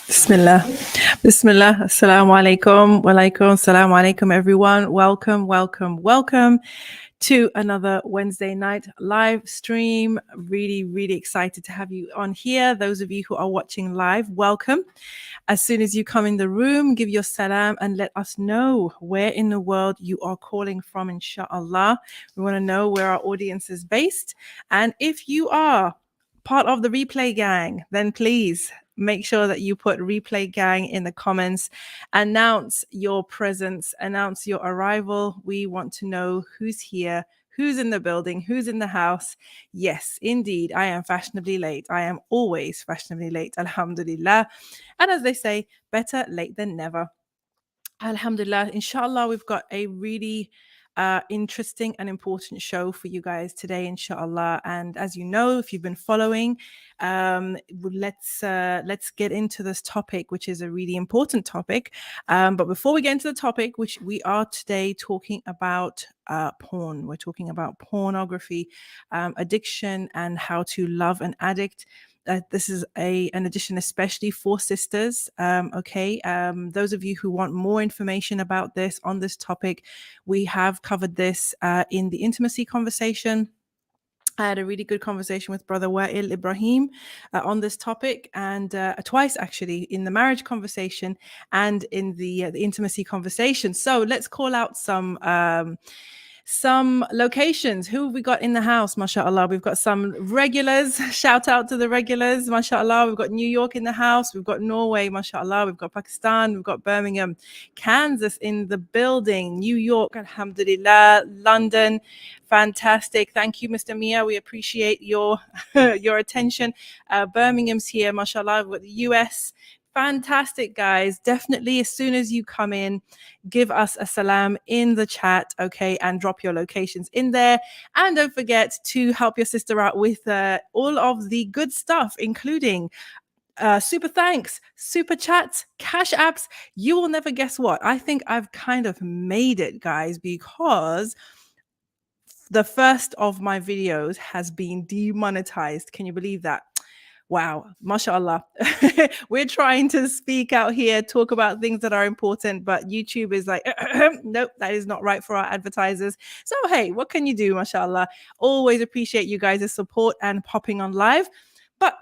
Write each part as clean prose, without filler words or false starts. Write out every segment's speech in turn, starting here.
Bismillah. Bismillah. Assalamu alaikum. Walaikum. Assalamu alaikum, everyone. Welcome to another Wednesday night live stream. Really excited to have you on here. Those of you who are watching live, welcome. As soon as you come in the room, give your salam and let us know where in the world you are calling from, inshallah. We want to know where our audience is based. And if you are part of the replay gang, then please make sure that you put replay gang in the comments. Announce your presence, announce your arrival. We want to know who's here, who's in the building, who's in the house. Yes, indeed, I am fashionably late. I am always fashionably late, alhamdulillah. And as they say, better late than never. Alhamdulillah, inshallah, we've got a really interesting and important show for you guys today, inshallah. And as you know, if you've been following, let's get into this topic, which is a really important topic. But before we get into the topic, which we are today talking about porn, we're talking about pornography, addiction, and how to love an addict. This is an edition especially for sisters. Those of you who want more information about this on this topic, we have covered this in the intimacy conversation. I had a really good conversation with Brother Wa'il Ibrahim on this topic, and twice actually, in the marriage conversation and in the intimacy conversation. So let's call out some locations. Who have we got in the house? MashaAllah. We've got some regulars. Shout out to the regulars. MashaAllah. We've got New York in the house. We've got Norway. MashaAllah. We've got Pakistan. We've got Birmingham. Kansas in the building. New York. Alhamdulillah. London. Fantastic. Thank you, Mr. Mia. We appreciate your attention. Birmingham's here. MashaAllah. We've got the US. Fantastic, guys. Definitely, as soon as you come in, give us a salam in the chat, okay, and drop your locations in there. And don't forget to help your sister out with all of the good stuff, including super thanks, super chats, cash apps. You will never guess what. I think I've kind of made it, guys, because the first of my videos has been demonetized. Can you believe that? Wow, mashallah. We're trying to speak out here, talk about things that are important, but YouTube is like, nope, that is not right for our advertisers. So, hey, what can you do, mashallah? Always appreciate you guys' support and popping on live. But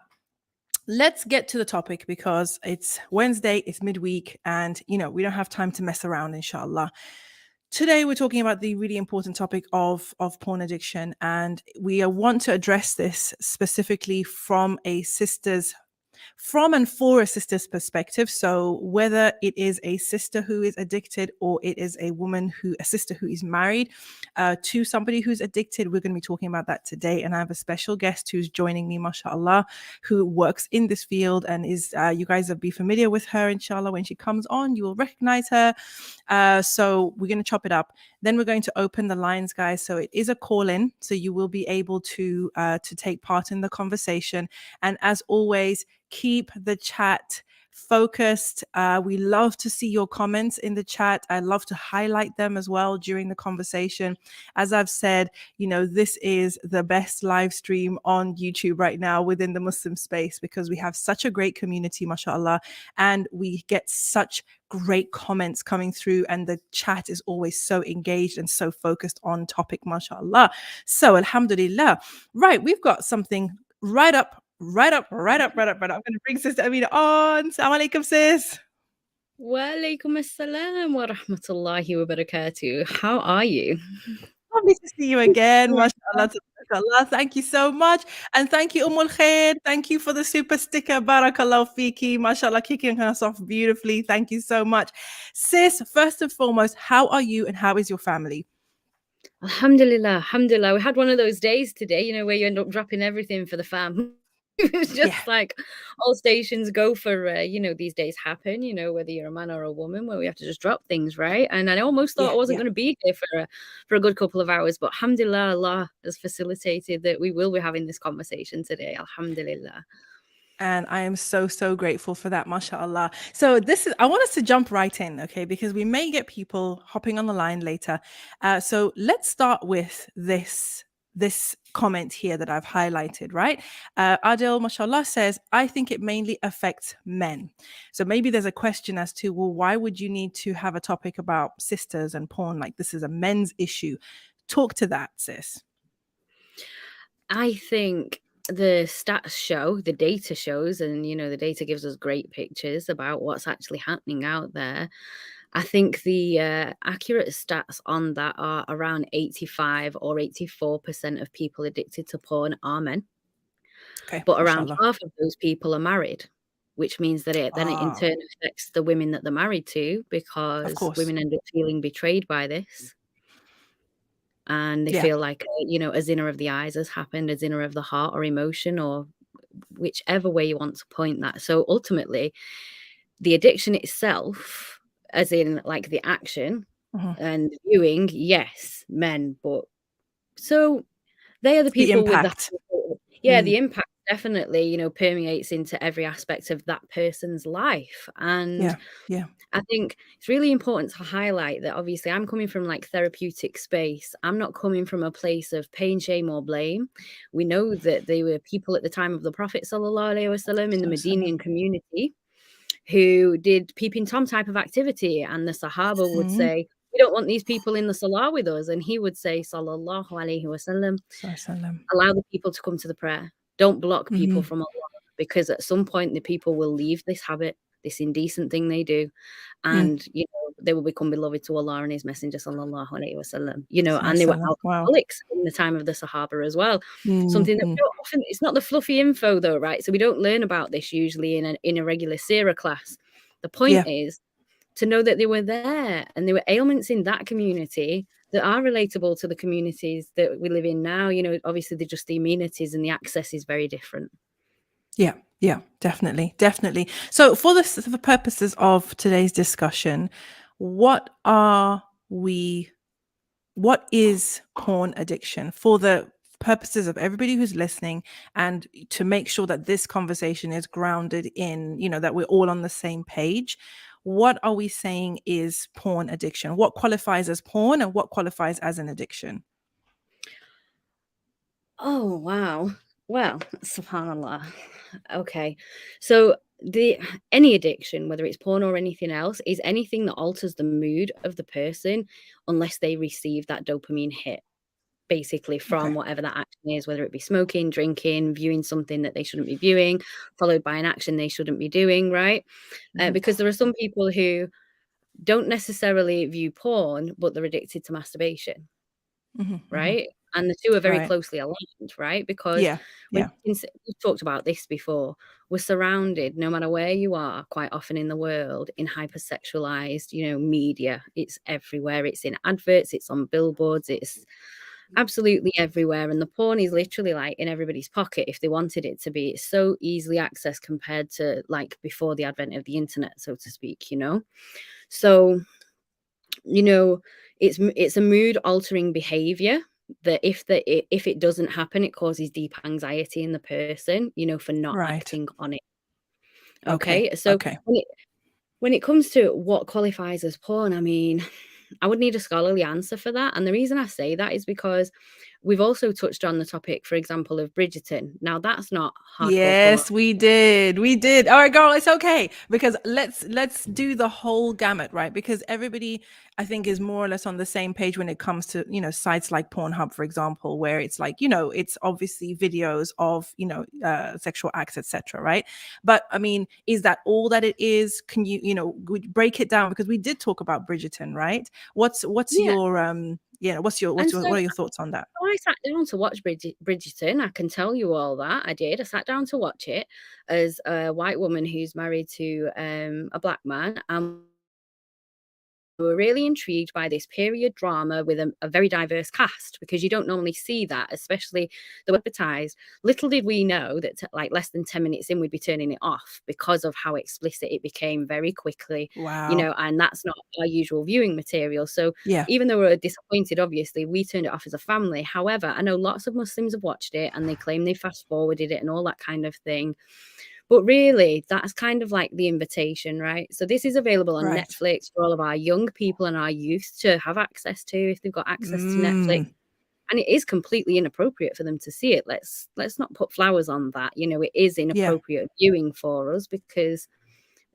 let's get to the topic, because it's Wednesday, it's midweek, and, we don't have time to mess around, inshallah. Today, we're talking about the really important topic of porn addiction, and we want to address this specifically from and for a sister's perspective. So whether it is a sister who is addicted, or it is a sister who is married to somebody who's addicted, we're going to be talking about that today. And I have a special guest who's joining me, mashallah, who works in this field and is, you guys will be familiar with her, inshallah. When she comes on, you will recognize her. So we're going to chop it up. Then we're going to open the lines, guys. So it is a call-in, so you will be able to take part in the conversation. And as always, keep the chat focused. We love to see your comments in the chat. I love to highlight them as well during the conversation. As I've said, this is the best live stream on YouTube right now within the Muslim space, because we have such a great community, mashallah, and we get such great comments coming through, and the chat is always so engaged and so focused on topic, mashallah. So alhamdulillah. Right, we've got something right up. I'm going to bring Sister Amina on. Assalamu alaikum, sis. Wa alaikum assalam wa rahmatullahi wa barakatuh. How are you? Lovely to see you again. MashaAllah. Thank you so much. And thank you, Khair. Thank you for the super sticker. Barakallahu fiki. MashaAllah, kicking us off beautifully. Thank you so much. Sis, first and foremost, how are you and how is your family? Alhamdulillah. We had one of those days today, where you end up dropping everything for the fam. It's just like all stations go for, these days happen, whether you're a man or a woman, where we have to just drop things, right? And I almost thought I wasn't going to be here for a good couple of hours, but alhamdulillah, Allah has facilitated that we will be having this conversation today. Alhamdulillah. And I am so, so grateful for that, mashallah. So I want us to jump right in, okay? Because we may get people hopping on the line later. So let's start with this this comment here that I've highlighted, right? Adil, mashallah, says, I think it mainly affects men. So maybe there's a question as to, well, why would you need to have a topic about sisters and porn? Like, this is a men's issue. Talk to that, sis. I think the stats show, the data shows, and the data gives us great pictures about what's actually happening out there. I think the accurate stats on that are around 85 or 84% of people addicted to porn are men. Okay, But around mashallah. half of those people are married, which means that it in turn affects the women that they're married to, Of because course. women end up feeling betrayed by this. And they Yeah. feel like, a zina of the eyes has happened, a zina of the heart or emotion, or whichever way you want to point that. So ultimately, the addiction itself, as in like the action and viewing, yes, men, but so they are the The people with the impact. the impact definitely, permeates into every aspect of that person's life. And Yeah. I think it's really important to highlight that obviously I'm coming from like therapeutic space. I'm not coming from a place of pain, shame, or blame. We know that they were people at the time of the Prophet sallallahu alaihi wasallam in the Medinian community who did peeping Tom type of activity, and the Sahaba would say, "We don't want these people in the salah with us," and he would say, "Sallallahu alaihi wasallam, allow the people to come to the prayer. Don't block people from Allah, because at some point the people will leave this habit, this indecent thing they do, and they will become beloved to Allah and His Messenger sallallahu alaihi wasallam." And they were alcoholics in the time of the Sahaba as well. Something that we don't often, it's not the fluffy info though, right? So we don't learn about this usually in a regular Sirah class. The point is to know that they were there and there were ailments in that community that are relatable to the communities that we live in now. Obviously just the amenities and the access is very different. Yeah, definitely. So for the purposes of today's discussion, what is porn addiction for the purposes of everybody who's listening, and to make sure that this conversation is grounded in, that we're all on the same page? What are we saying is porn addiction? What qualifies as porn and what qualifies as an addiction? Oh, wow. Well, subhanallah. Okay. So any addiction, whether it's porn or anything else, is anything that alters the mood of the person unless they receive that dopamine hit, basically, from whatever that action is, whether it be smoking, drinking, viewing something that they shouldn't be viewing, followed by an action they shouldn't be doing, right? Because there are some people who don't necessarily view porn, but they're addicted to masturbation, right? And the two are very closely aligned, right? Because we've talked about this before. We're surrounded, no matter where you are, quite often in the world, in hypersexualized, media. It's everywhere. It's in adverts, it's on billboards, it's absolutely everywhere. And the porn is literally like in everybody's pocket if they wanted it to be. It's so easily accessed compared to like before the advent of the internet, so to speak, So, it's a mood altering behavior that if it doesn't happen, it causes deep anxiety in the person, for not acting on it. Okay. So when it comes to what qualifies as porn, I mean, I would need a scholarly answer for that. And the reason I say that is because we've also touched on the topic, for example, of Bridgerton. Now, that's not hardcore Yes, porn. we did. All right, girl, it's okay, because let's do the whole gamut, right? Because everybody, I think, is more or less on the same page when it comes to, sites like Pornhub, for example, where it's like, it's obviously videos of, sexual acts, etc., right? But I mean, is that all that it is? Can you, break it down? Because we did talk about Bridgerton, right? What's your what are your thoughts on that? I sat down to watch Bridgerton. I can tell you all that. I did. I sat down to watch it as a white woman who's married to a black man. And we were really intrigued by this period drama with a very diverse cast, because you don't normally see that, especially the advertised. Little did we know that like less than 10 minutes in, we'd be turning it off because of how explicit it became very quickly. Wow. And that's not our usual viewing material. So even though we're disappointed, obviously, we turned it off as a family. However, I know lots of Muslims have watched it and they claim they fast forwarded it and all that kind of thing. But really, that's kind of like the invitation, right? So this is available on Netflix for all of our young people and our youth to have access to, if they've got access to Netflix. and it is completely inappropriate for them to see it. Let's not put flowers on that. You know, it is inappropriate viewing for us because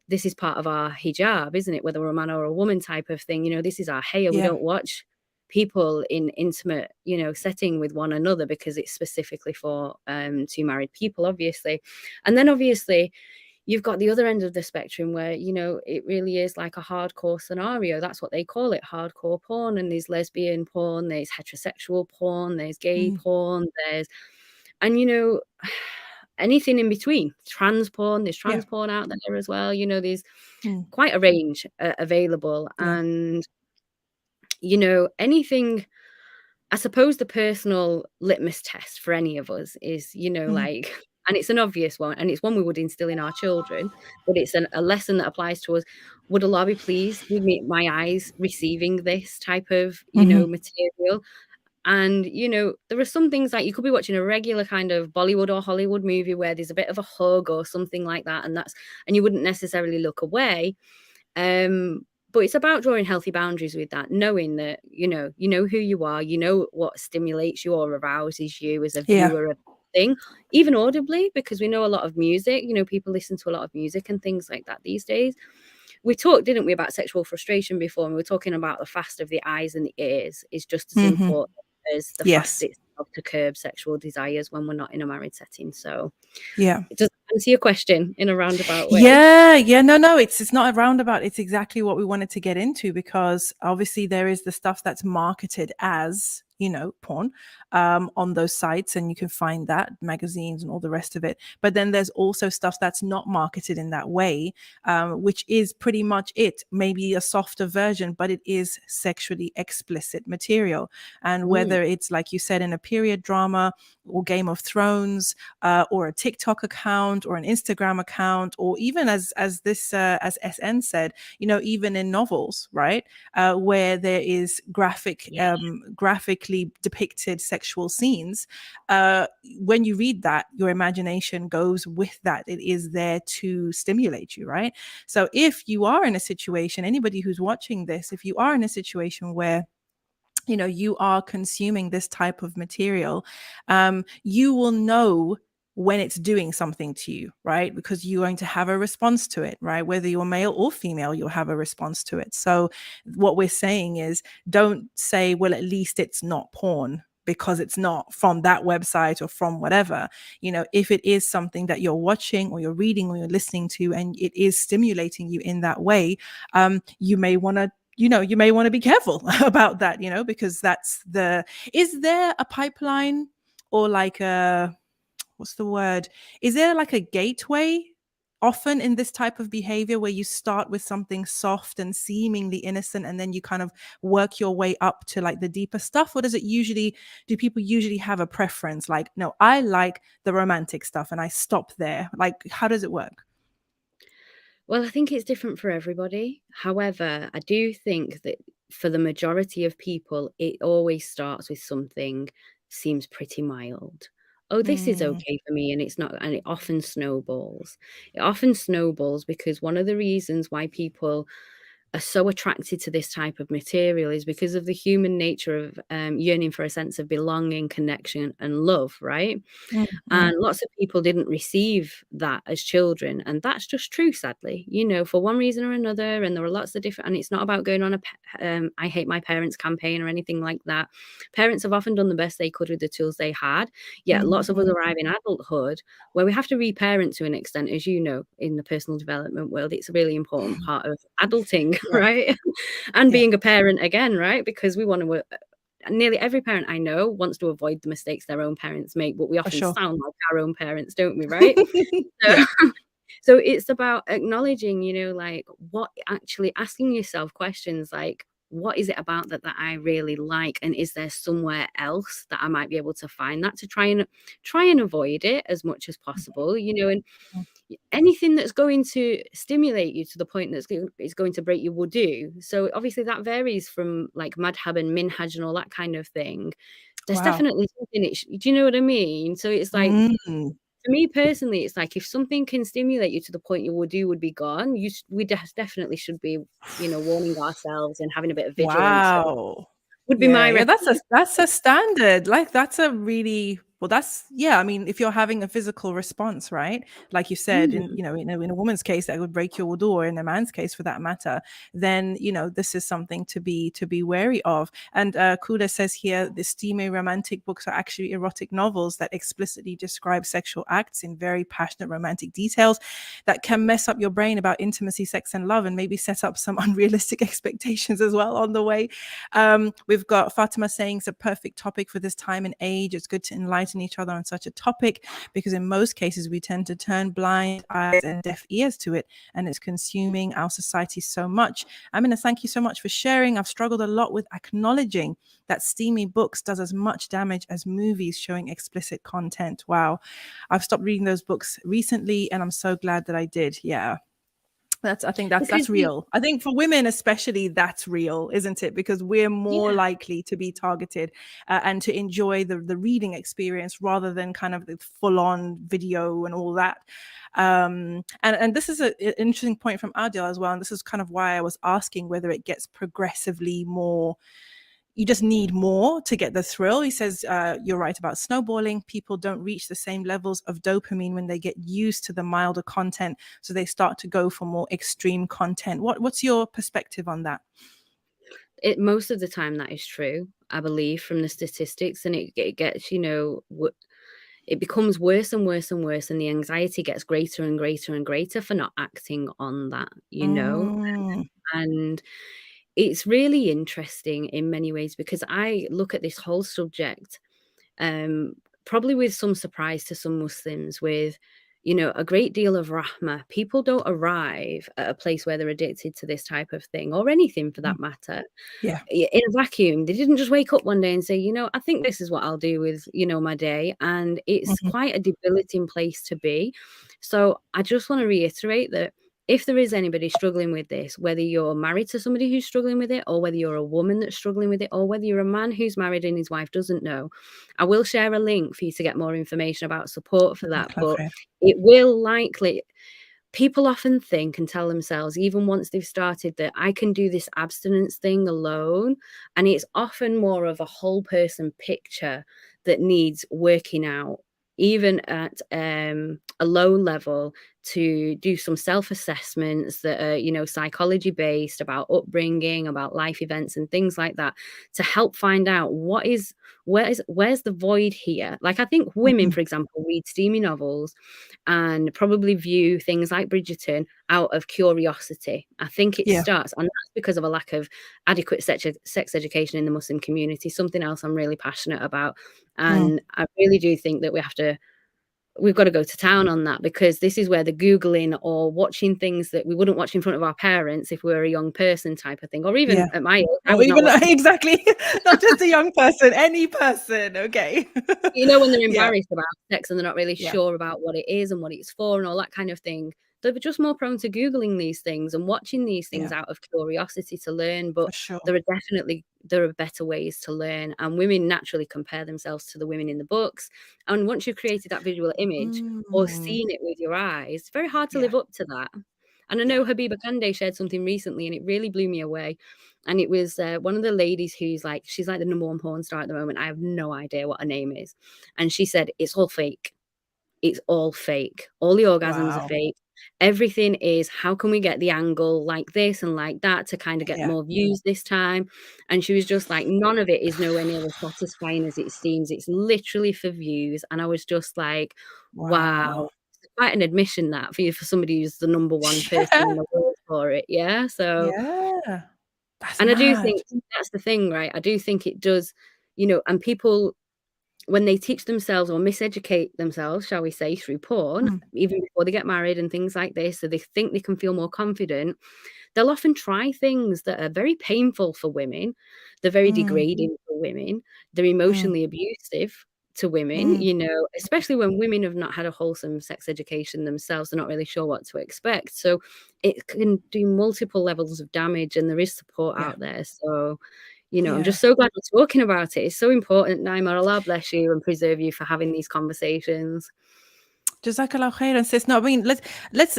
this is part of our hijab, isn't it? Whether we're a man or a woman type of thing. You know, this is our hair. We don't watch people in intimate, you know, setting with one another because it's specifically for two married people, obviously. And then obviously you've got the other end of the spectrum where, you know, it really is like a hardcore scenario. That's what they call it, hardcore porn. And there's lesbian porn, there's heterosexual porn, there's gay porn, and, you know, anything in between. Trans porn, there's trans porn out there as well. You know, there's quite a range available. And, you know, anything, I suppose the personal litmus test for any of us is, you know, like, and it's an obvious one, and it's one we would instill in our children, but it's a lesson that applies to us. Would Allah be pleased with me, my eyes receiving this type of, you know, material? And, you know, there are some things like you could be watching a regular kind of Bollywood or Hollywood movie where there's a bit of a hug or something like that, and you wouldn't necessarily look away. But it's about drawing healthy boundaries with that, knowing that, you know who you are, you know what stimulates you or arouses you as a viewer of thing, even audibly, because we know a lot of music, you know, people listen to a lot of music and things like that these days. We talked, didn't we, about sexual frustration before, and we were talking about the fast of the eyes and the ears is just as important as the fast itself to curb sexual desires when we're not in a married setting. So it does answer your question in a roundabout way. No, it's not a roundabout. It's exactly what we wanted to get into, because obviously there is the stuff that's marketed as, you know, porn on those sites, and you can find that, magazines and all the rest of it. But then there's also stuff that's not marketed in that way, which is pretty much it, maybe a softer version, but it is sexually explicit material. And whether it's, like you said, in a period drama or Game of Thrones, or a TikTok account or an Instagram account, or even as SN said, you know, even in novels, right, where there is graphically depicted sexual scenes, when you read that, your imagination goes with that. It is there to stimulate you, right? So if you are in a situation, anybody who's watching this, if you are in a situation where, you know, you are consuming this type of material, you will know when it's doing something to you, right? Because you're going to have a response to it, right? Whether you're male or female, you'll have a response to it. So what we're saying is, don't say, well, at least it's not porn because it's not from that website or from whatever. You know, if it is something that you're watching or you're reading or you're listening to, and it is stimulating you in that way, you may want to be careful about that, you know, because is there a pipeline, or like what's the word? Is there like a gateway often in this type of behavior where you start with something soft and seemingly innocent, and then you kind of work your way up to like the deeper stuff? Or do people usually have a preference? Like, no, I like the romantic stuff and I stop there. Like, how does it work? Well, I think it's different for everybody. However, I do think that for the majority of people, it always starts with something seems pretty mild. Oh, this is okay for me, and it's not, and it often snowballs. It often snowballs because one of the reasons why people are so attracted to this type of material is because of the human nature of yearning for a sense of belonging, connection, and love, right? And lots of people didn't receive that as children, and that's just true, sadly, you know, for one reason or another. And there are lots of different, and it's not about going on a I hate my parents campaign or anything like that. Parents have often done the best they could with the tools they had, yet lots of us arrive in adulthood where we have to reparent to an extent, as you know, in the personal development world. It's a really important part of adulting, right? And being a parent again, right? Because we want to nearly every parent I know wants to avoid the mistakes their own parents make, but we often sound like our own parents, don't we, right? So it's about acknowledging, you know, like, what, actually asking yourself questions like, what is it about that I really like, and is there somewhere else that I might be able to find that, to try and avoid it as much as possible, you know. And anything that's going to stimulate you to the point that's is going to break you will do. So obviously that varies from like madhab and minhaj and all that kind of thing. There's definitely something, do you know what I mean? So it's like, for me personally, it's like, if something can stimulate you to the point you would be gone, we definitely should be, you know, warning ourselves and having a bit of vigilance. would be my Yeah, recommendation. that's a standard. Like that's a really well. That's yeah. I mean, if you're having a physical response, right? Like you said, in Mm. in a woman's case, that would break your wudu, or in a man's case, for that matter, then this is something to be wary of. And Kuda says here, the steamy romantic books are actually erotic novels that explicitly describe sexual acts in very passionate romantic details that can mess up your brain about intimacy, sex, and love, and maybe set up some unrealistic expectations as well on the way. We've got Fatima saying it's a perfect topic for this time and age. It's good to enlighten each other on such a topic because in most cases we tend to turn blind eyes and deaf ears to it, and it's consuming our society so much. Amina, thank you so much for sharing. I've struggled a lot with acknowledging that steamy books does as much damage as movies showing explicit content. Wow. I've stopped reading those books recently and I'm so glad that I did. Yeah. I think that's real. I think for women especially, that's real, isn't it? Because we're more likely to be targeted and to enjoy the reading experience rather than kind of the full-on video and all that. And this is an interesting point from Adil as well. And this is kind of why I was asking whether it gets progressively more. You just need more to get the thrill. He says, you're right about snowballing. People don't reach the same levels of dopamine when they get used to the milder content. So they start to go for more extreme content. What's your perspective on that? Most of the time that is true, I believe, from the statistics, and it gets, it becomes worse and worse and worse, and the anxiety gets greater and greater and greater for not acting on that, and it's really interesting in many ways because I look at this whole subject, probably with some surprise to some Muslims, with a great deal of rahmah. People don't arrive at a place where they're addicted to this type of thing, or anything for that matter, Yeah. in a vacuum. They didn't just wake up one day and say, I think this is what I'll do with, my day. And it's quite a debilitating place to be. So I just want to reiterate that if there is anybody struggling with this, whether you're married to somebody who's struggling with it, or whether you're a woman that's struggling with it, or whether you're a man who's married and his wife doesn't know, I will share a link for you to get more information about support for that. But it will likely, people often think and tell themselves, even once they've started, that I can do this abstinence thing alone. And it's often more of a whole person picture that needs working out, even at a low level, to do some self-assessments that are, psychology based, about upbringing, about life events and things like that, to help find out where's the void here. Like, I think women, for example, read steamy novels and probably view things like Bridgerton out of curiosity. I think it starts, and that's because of a lack of adequate sex education in the Muslim community, something else I'm really passionate about. And I really do think that we've got to go to town on that, because this is where the Googling or watching things that we wouldn't watch in front of our parents if we were a young person type of thing, or even at my age, I would not watch exactly, not just a young person, any person. Okay. When they're embarrassed about sex and they're not really sure about what it is and what it's for and all that kind of thing, they're just more prone to Googling these things and watching these things out of curiosity to learn. But there are better ways to learn, and women naturally compare themselves to the women in the books. And once you've created that visual image or seen it with your eyes, it's very hard to live up to that. And I know Habiba Kande shared something recently and it really blew me away. And it was one of the ladies she's like the number one porn star at the moment. I have no idea what her name is. And she said, it's all fake. It's all fake. All the orgasms are fake. Everything is, how can we get the angle like this and like that to kind of get more views this time? And she was just like, none of it is nowhere near as satisfying as it seems. It's literally for views. And I was just like, wow. It's quite an admission that for somebody who's the number one person in the world for it. Yeah. So that's and mad. I do think that's the thing, right? I do think it does, and people, when they teach themselves or miseducate themselves, shall we say, through porn, even before they get married and things like this, so they think they can feel more confident, they'll often try things that are very painful for women. They're very degrading for women. They're emotionally abusive to women, especially when women have not had a wholesome sex education themselves. They're not really sure what to expect. So it can do multiple levels of damage, and there is support out there. So, I'm just so glad we're talking about it. It's so important, Naima. Allah bless you and preserve you for having these conversations. jazakAllahu khairan, sis. No, I mean,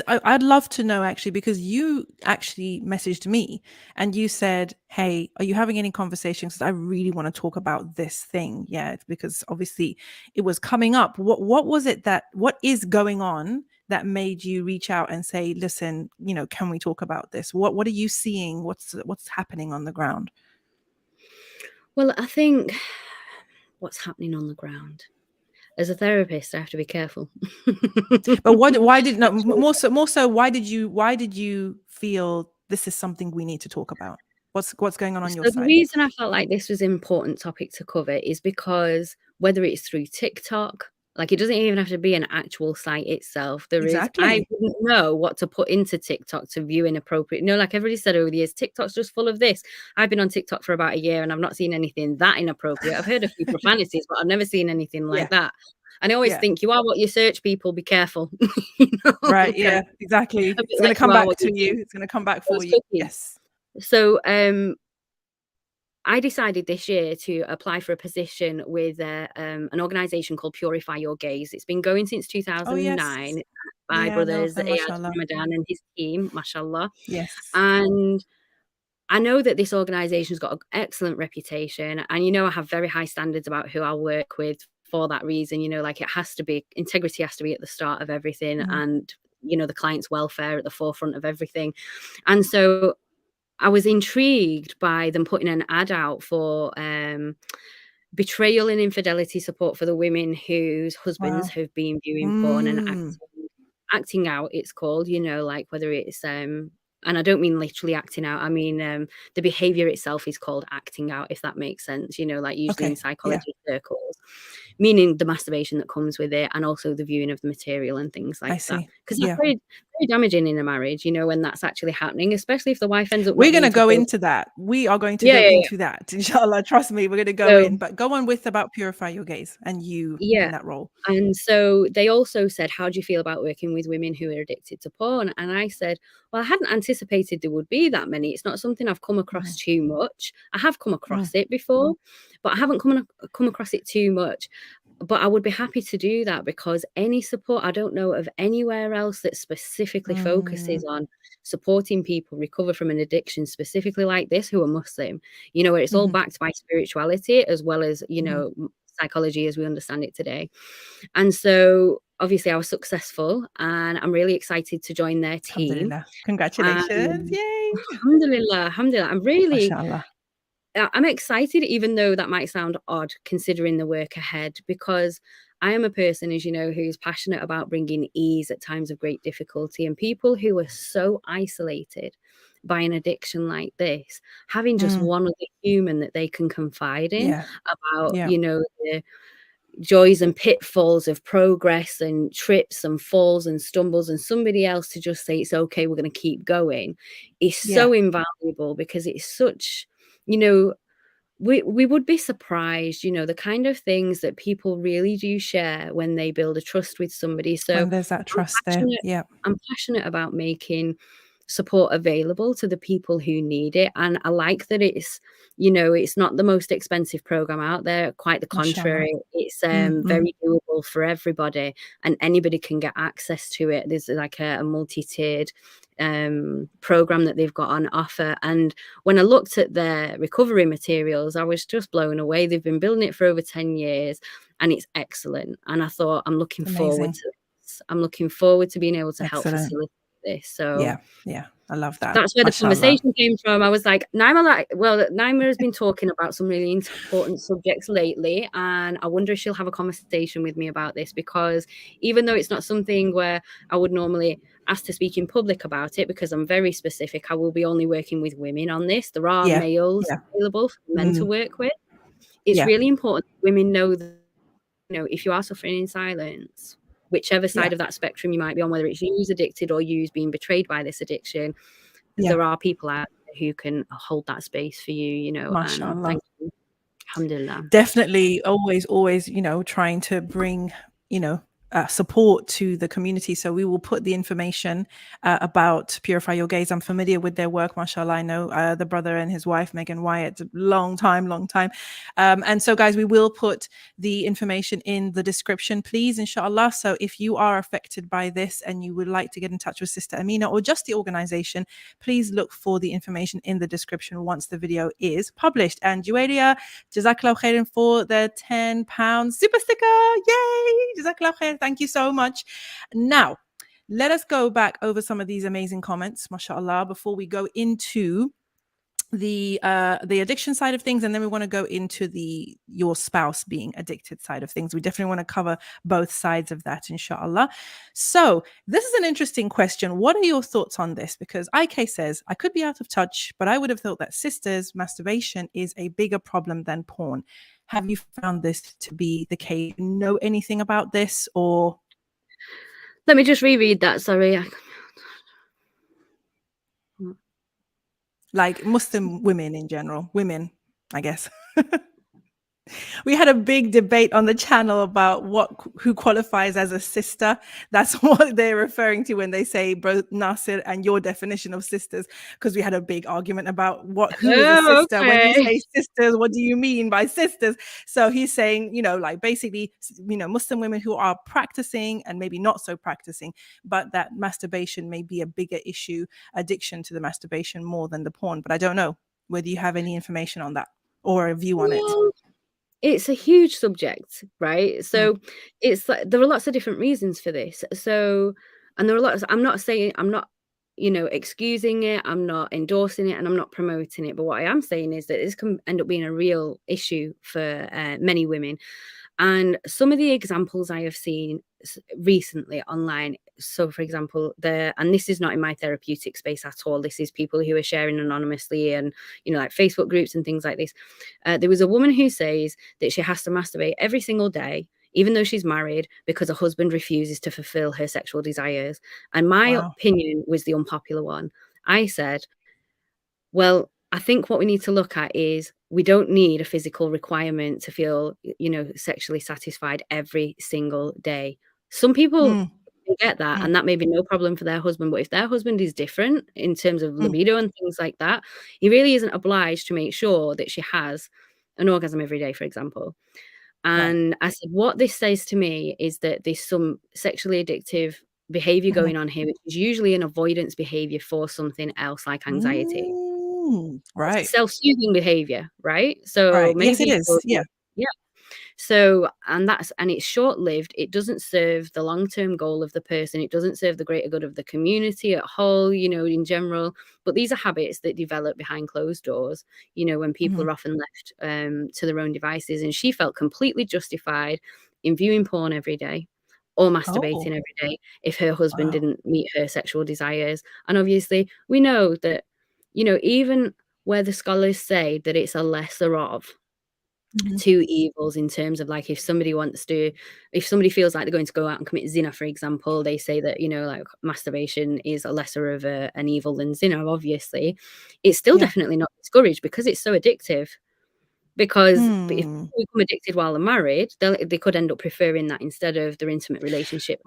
I'd love to know actually, because you actually messaged me and you said, hey, are you having any conversations? Because I really want to talk about this thing. Yeah, because obviously it was coming up. What was it what is going on that made you reach out and say, listen, can we talk about this? What are you seeing? What's happening on the ground? Well, I think what's happening on the ground. As a therapist, I have to be careful. But why did no more so why did you feel this is something we need to talk about? What's going on your So the side? reason I felt like this was an important topic to cover is because whether it's through TikTok, like it doesn't even have to be an actual site itself. I Exactly. wouldn't know what to put into TikTok to view inappropriate. Like everybody said over the years, TikTok's just full of this. I've been on TikTok for about a year and I've not seen anything that inappropriate. I've heard a few profanities, but I've never seen anything like that. And I always think you are what you search, people, be careful. Right, yeah, exactly. It's going to come back to you. It's going to come back for you. Yes. So I decided this year to apply for a position with an organization called Purify Your Gaze. It's been going since 2009 by brothers Ayad Ramadan and his team, mashallah. Yes. And I know that this organization's got an excellent reputation, and I have very high standards about who I work with for that reason. Like integrity has to be at the start of everything, and the client's welfare at the forefront of everything. And so I was intrigued by them putting an ad out for betrayal and infidelity support for the women whose husbands have been viewing porn and acting out, it's called, like whether it's and I don't mean literally acting out, I mean the behavior itself is called acting out, if that makes sense, like usually in psychology circles, meaning the masturbation that comes with it and also the viewing of the material and things like that, because that's very, very damaging in a marriage, when that's actually happening, especially if the wife ends up we're going to go into that. We are going to go into that, inshallah. Trust me, we're going to go in, but go on with about Purify Your Gaze and you in that role. And so they also said, how do you feel about working with women who are addicted to porn? And I said, well, I hadn't anticipated there would be that many. It's not something I've come across too much. I have come across it before, but I haven't come across it too much. But I would be happy to do that, because any support, I don't know of anywhere else that specifically focuses on supporting people recover from an addiction, specifically like this, who are Muslim, where it's all backed by spirituality as well as, psychology as we understand it today. And so obviously I was successful and I'm really excited to join their team. Congratulations. Yay. Alhamdulillah. I'm excited, even though that might sound odd considering the work ahead, because I am a person, as you know, who's passionate about bringing ease at times of great difficulty, and people who are so isolated by an addiction like this, having just one other human that they can confide in about, the joys and pitfalls of progress and trips and falls and stumbles, and somebody else to just say, it's okay, we're going to keep going, is so invaluable, because it's such, we would be surprised, the kind of things that people really do share when they build a trust with somebody. So when there's that trust there. I'm passionate about making support available to the people who need it. And I like that it's, it's not the most expensive program out there. Quite the contrary. It's very doable for everybody, and anybody can get access to it. There's like a multi-tiered program that they've got on offer. And when I looked at their recovery materials, I was just blown away. They've been building it for over 10 years and it's excellent. And I thought, I'm looking forward to this. I'm looking forward to being able to help facilitate this. So yeah, I love that. That's where the conversation came from. I was like, Naima has been talking about some really important subjects lately, and I wonder if she'll have a conversation with me about this, because even though it's not something where I would normally ask to speak in public about it, because I'm very specific, I will be only working with women on this. There are males available for men to work with. It's really important that women know that, if you are suffering in silence, whichever side of that spectrum you might be on, whether it's you who's addicted or you who's being betrayed by this addiction, there are people out there who can hold that space for you, Mashallah. And thank you. Alhamdulillah. Definitely always, trying to bring, support to the community. So we will put the information about Purify Your Gaze. I'm familiar with their work, mashallah. I know the brother and his wife, Megan Wyatt, long time. And so, guys, we will put the information in the description, please, inshallah. So if you are affected by this and you would like to get in touch with Sister Amina or just the organization, please look for the information in the description once the video is published. And Juwaria, jazakAllahu khairan for the £10 super sticker. Yay! JazakAllahu khairan. Thank you so much. Now, let us go back over some of these amazing comments, mashallah, before we go into the addiction side of things, and then we want to go into your spouse being addicted side of things. We definitely want to cover both sides of that, inshallah. So this is an interesting question. What are your thoughts on this? Because IK says, I could be out of touch, but I would have thought that sisters' masturbation is a bigger problem than porn. Have you found this to be the case? Know anything about this? Or let me just reread that, sorry. Like Muslim women in general, women, I guess. We had a big debate on the channel about who qualifies as a sister. That's what they're referring to when they say, bro Nasir, and your definition of sisters, because we had a big argument about who is a sister. Okay. When you say sisters, what do you mean by sisters? So he's saying, like basically, Muslim women who are practicing and maybe not so practicing, but that masturbation may be a bigger issue, addiction to the masturbation more than the porn. But I don't know whether you have any information on that or a view on it. It's a huge subject, right? So it's like there are lots of different reasons for this. So, and there are lots. I'm not excusing it. I'm not endorsing it, and I'm not promoting it. But what I am saying is that this can end up being a real issue for many women. And some of the examples I have seen recently online. So, for example, and this is not in my therapeutic space at all. This is people who are sharing anonymously and, like Facebook groups and things like this. There was a woman who says that she has to masturbate every single day, even though she's married, because her husband refuses to fulfill her sexual desires. And my opinion was the unpopular one. I said, well, I think what we need to look at is we don't need a physical requirement to feel, sexually satisfied every single day. Some people get that, and that may be no problem for their husband. But if their husband is different in terms of libido and things like that, he really isn't obliged to make sure that she has an orgasm every day, for example. And I said, what this says to me is that there's some sexually addictive behavior going on here, which is usually an avoidance behavior for something else like anxiety. Right. It's self-soothing behavior, right? So many yes, it is. Yeah. So, and it's short-lived. It doesn't serve the long-term goal of the person. It doesn't serve the greater good of the community at whole, in general. But these are habits that develop behind closed doors, when people are often left to their own devices. And she felt completely justified in viewing porn every day or masturbating every day if her husband didn't meet her sexual desires. And obviously, we know that, even where the scholars say that it's a lesser of two evils, in terms of like if somebody feels like they're going to go out and commit zina, for example, they say that like masturbation is a lesser of an evil than zina. Obviously, it's still definitely not discouraged because it's so addictive. Because if people become addicted while they're married, they could end up preferring that instead of their intimate relationship.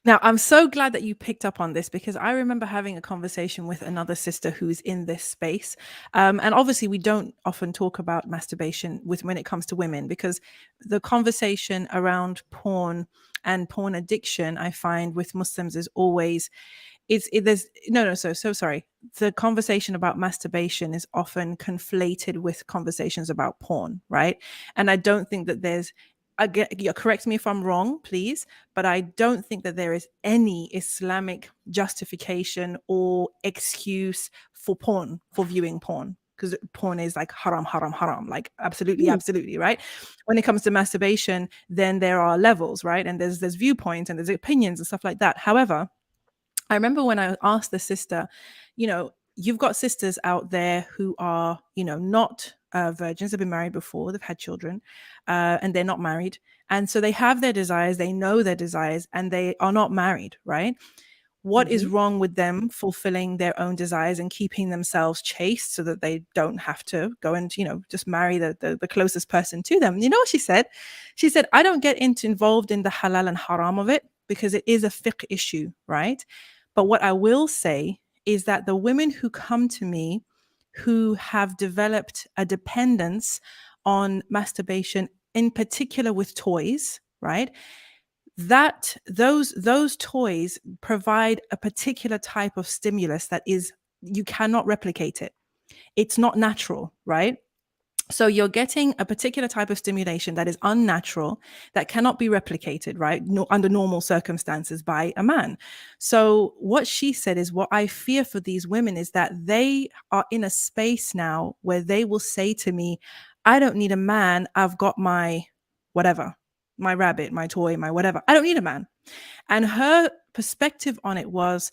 Now, I'm so glad that you picked up on this, because I remember having a conversation with another sister who's in this space. And obviously, we don't often talk about masturbation when it comes to women, because the conversation around porn and porn addiction, I find with Muslims is always, so sorry. The conversation about masturbation is often conflated with conversations about porn, right? And I don't think that correct me if I'm wrong, please, but I don't think that there is any Islamic justification or excuse for viewing porn, because porn is like haram, like absolutely, right? When it comes to masturbation, then there are levels, right? And there's viewpoints and there's opinions and stuff like that. However, I remember when I asked the sister, you've got sisters out there who are, not virgins, have been married before, they've had children, and they're not married. And so they have their desires, they know their desires, and they are not married, right? What is wrong with them fulfilling their own desires and keeping themselves chaste so that they don't have to go and, just marry the closest person to them? You know what she said? She said, I don't get involved in the halal and haram of it because it is a fiqh issue, right? But what I will say is that the women who come to me who have developed a dependence on masturbation, in particular with toys, right? That those toys provide a particular type of stimulus that is, you cannot replicate it. It's not natural, right? So you're getting a particular type of stimulation that is unnatural, that cannot be replicated, right? Under normal circumstances by a man. So what she said is, what I fear for these women is that they are in a space now where they will say to me, I don't need a man. I've got my whatever, my rabbit, my toy, my whatever. I don't need a man. And her perspective on it was,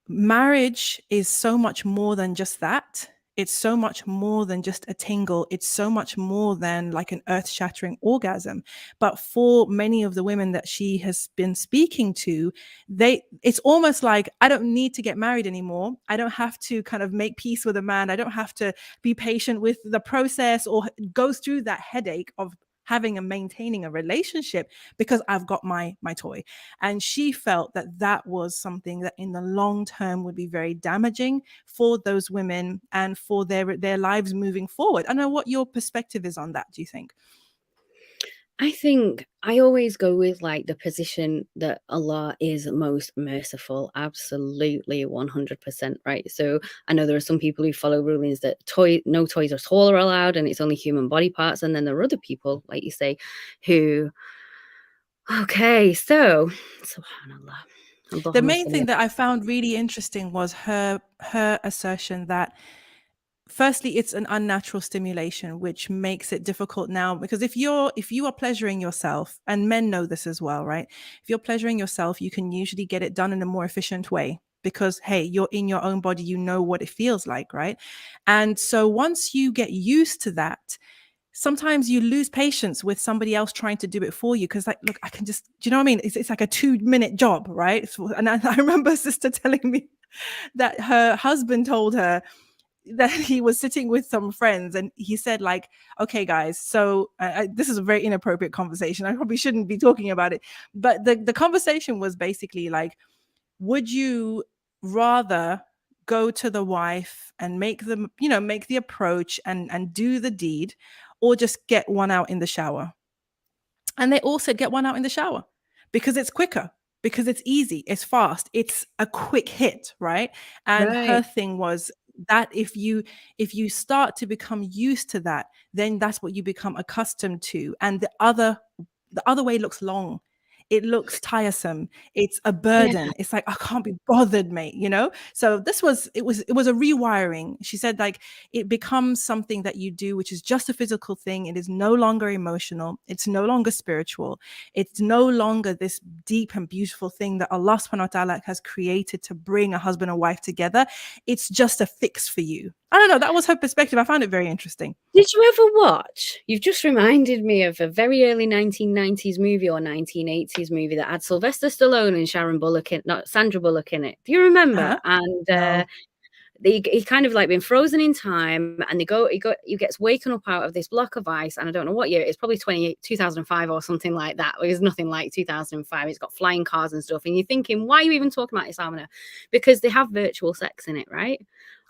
marriage is so much more than just that. It's so much more than just a tingle. It's so much more than like an earth-shattering orgasm. But for many of the women that she has been speaking to, it's almost like, I don't need to get married anymore. I don't have to kind of make peace with a man. I don't have to be patient with the process or go through that headache of having and maintaining a relationship because I've got my toy. And she felt that that was something that in the long term would be very damaging for those women and for their lives moving forward. I don't know what your perspective is on that, do you think? I think I always go with like the position that Allah is most merciful. Absolutely 100%, right? So I know there are some people who follow rulings that no toys at all are allowed and it's only human body parts. And then there are other people, like you say, who, okay, so subhanallah. The main thing that I found really interesting was her assertion that firstly, it's an unnatural stimulation, which makes it difficult now, because if you are pleasuring yourself, and men know this as well, right? If you're pleasuring yourself, you can usually get it done in a more efficient way because, hey, you're in your own body, you know what it feels like, right? And so once you get used to that, sometimes you lose patience with somebody else trying to do it for you because, like, look, I can just, do you know what I mean? It's like a 2-minute job, right? And I remember a sister telling me that her husband told her that he was sitting with some friends and he said, like, okay guys, so this is a very inappropriate conversation, I probably shouldn't be talking about it, but the conversation was basically like, would you rather go to the wife and make the approach and do the deed, or just get one out in the shower? And they all said, get one out in the shower because it's quicker, because it's easy, it's fast, it's a quick hit, right? And her Right. thing was that if you start to become used to that, then that's what you become accustomed to. And the other way looks long. It looks tiresome. It's a Yeah. burden. It's like, I can't be bothered, mate. So it was a rewiring. She said, like, it becomes something that you do, which is just a physical thing. It is no longer emotional. It's no longer spiritual. It's no longer this deep and beautiful thing that Allah subhanahu wa ta'ala has created to bring a husband and wife together. It's just a fix for you. I don't know. That was her perspective. I found it very interesting. Did you ever watch? You've just reminded me of a very early 1990s movie or 1980s movie that had Sylvester Stallone and Sandra Bullock in it. Do you remember? Uh-huh. And No. he kind of like been frozen in time, and he gets waken up out of this block of ice, and I don't know what year. It's probably 2005 or something like that. It was nothing like 2005. It's got flying cars and stuff, and you're thinking, why are you even talking about this, Amina? Because they have virtual sex in it, right?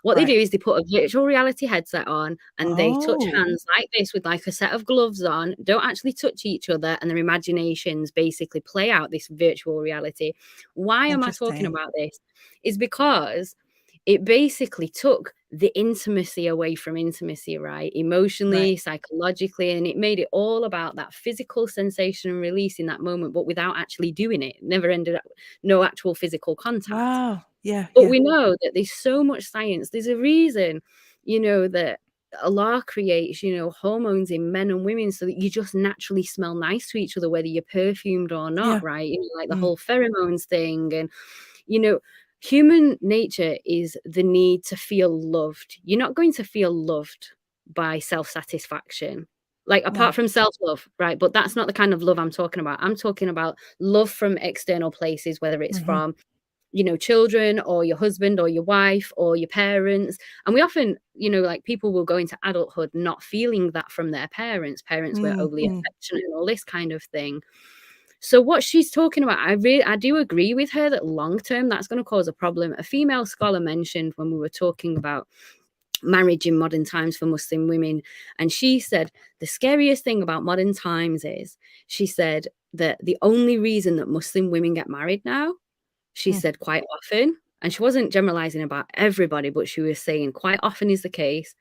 What they do Right. is they put a virtual reality headset on and they touch Oh, hands like this with like a set of gloves on, don't actually touch each other, and their imaginations basically play out this virtual reality. Why am I talking interesting. about this? Is because it basically took the intimacy away from intimacy, right? Right. Emotionally, psychologically, and it made it all about that physical sensation and release in that moment, but without actually doing it. Never ended up, no actual physical contact. Wow. Yeah. But Yeah. we know that there's so much science. There's a reason, that Allah creates, hormones in men and women so that you just naturally smell nice to each other, whether you're perfumed or not, Yeah. right? Like the Mm. whole pheromones thing. And, you know, human nature is the need to feel loved. You're not going to feel loved by self-satisfaction. Like No. apart from self-love, right? But that's not the kind of love I'm talking about. I'm talking about love from external places, whether it's Mhm. from you know, children or your husband or your wife or your parents. And we often, you know, like people will go into adulthood not feeling that from their parents. Parents were overly affectionate and all this kind of thing. So what she's talking about, I do agree with her that long term that's going to cause a problem. A female scholar mentioned when we were talking about marriage in modern times for Muslim women, and she said the scariest thing about modern times is, she said that the only reason that Muslim women get married now, she said quite often, and she wasn't generalizing about everybody, but she was saying quite often is the case,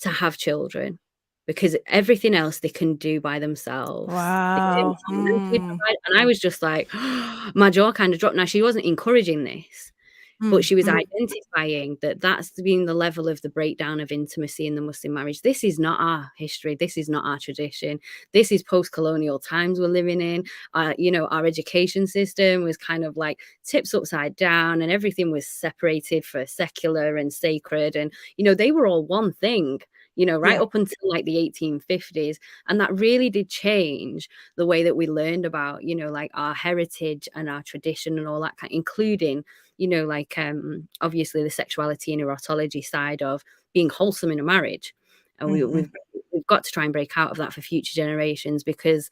to have children, because everything else they can do by themselves. They can Wow. financially provide, and I was just like, my jaw kind of dropped. Now, she wasn't encouraging this, but she was identifying that that's been the level of the breakdown of intimacy in the Muslim marriage. This is not our history. This is not our tradition. This is post-colonial times we're living in. You know, our education system was kind of like tips upside down, and everything was separated for secular and sacred. And, you know, they were all one thing, you know, right up until like the 1850s. And that really did change the way that we learned about, you know, like our heritage and our tradition and all that kind, including, you know, like obviously the sexuality and erotology side of being wholesome in a marriage. And we've got to try and break out of that for future generations, because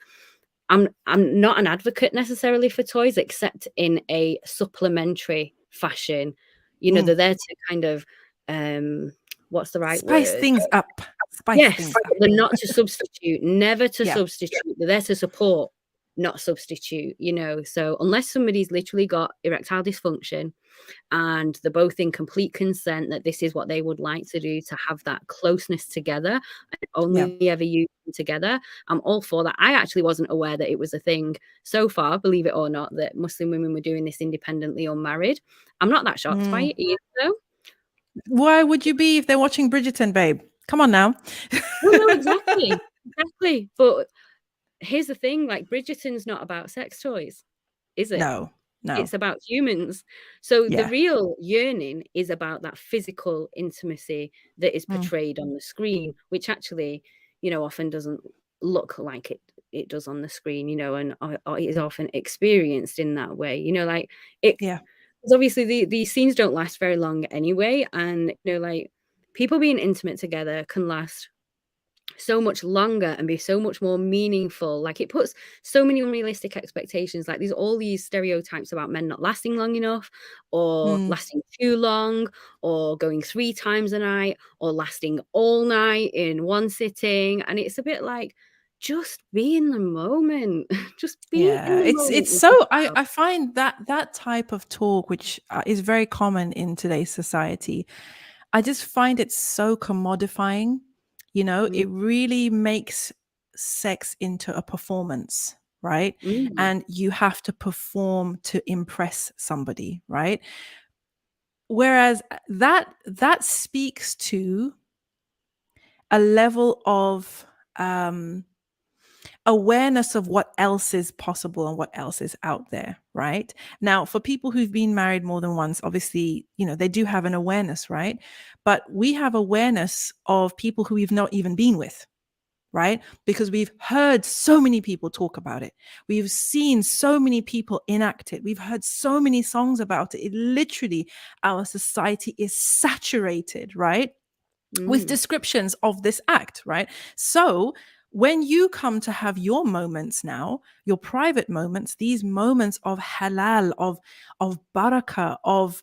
I'm not an advocate necessarily for toys, except in a supplementary fashion. You know, they're there to kind of what's the right Spice word? things up. Spice Yes, things up. they're not to substitute, never to Yeah. substitute. They're there to support, not substitute, you know. So unless somebody's literally got erectile dysfunction and they're both in complete consent that this is what they would like to do, to have that closeness together and only ever use them together, I'm all for that. I actually wasn't aware that it was a thing so far, believe it or not, that Muslim women were doing this independently unmarried. I'm not that shocked by it either, though. Why would you be if they're watching Bridgerton, babe? Come on now. No, exactly. Exactly. But here's the thing, like, Bridgerton's not about sex toys, is it? No. It's about humans. So the Yeah. real yearning is about that physical intimacy that is portrayed on the screen, which actually, you know, often doesn't look like it does on the screen, you know, and is often experienced in that way, you know, like it. Yeah. Because obviously these scenes don't last very long anyway, and you know, like people being intimate together can last so much longer and be so much more meaningful. Like, it puts so many unrealistic expectations. Like, there's all these stereotypes about men not lasting long enough, or lasting too long, or going 3 times a night, or lasting all night in one sitting. And it's a bit like, just be in the moment. Just be in the moment. It's so I find that type of talk, which is very common in today's society, I just find it so commodifying. You know, it really makes sex into a performance, right? And you have to perform to impress somebody, right? Whereas that speaks to a level of awareness of what else is possible and what else is out there, right? Now, for people who've been married more than once, obviously, you know, they do have an awareness, right? But we have awareness of people who we've not even been with, right? Because we've heard so many people talk about it. We've seen so many people enact it. We've heard so many songs about it. It literally, our society is saturated, right? With descriptions of this act, right? So when you come to have your moments now, your private moments, these moments of halal, of barakah, of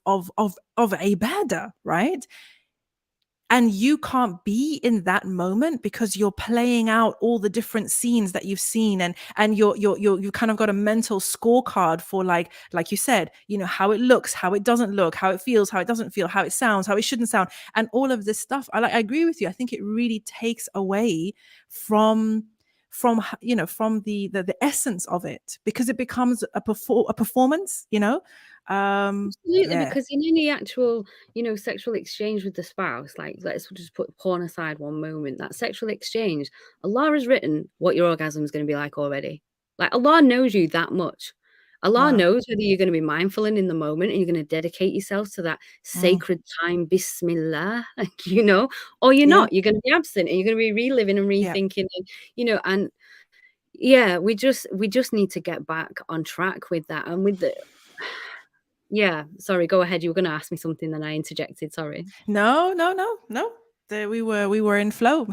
ibadah, right? And you can't be in that moment because you're playing out all the different scenes that you've seen, and you kind of got a mental scorecard for like you said, you know, how it looks, how it doesn't look, how it feels, how it doesn't feel, how it sounds, how it shouldn't sound, and all of this stuff. I agree with you. I think it really takes away from you know, from the essence of it, because it becomes a performance, you know. Absolutely, because in any actual, you know, sexual exchange with the spouse, like, let's just put porn aside one moment, that sexual exchange, Allah has written what your orgasm is going to be like already. Like, Allah knows you that much. Allah knows whether you're going to be mindful and in the moment, and you're going to dedicate yourself to that sacred time, Bismillah, like, you know, or you're not. You're going to be absent, and you're going to be reliving and rethinking, and, you know, and yeah, we just need to get back on track with that, and with the Yeah, sorry, go ahead. You were going to ask me something, then I interjected. Sorry. No, no, no, no. We were in flow.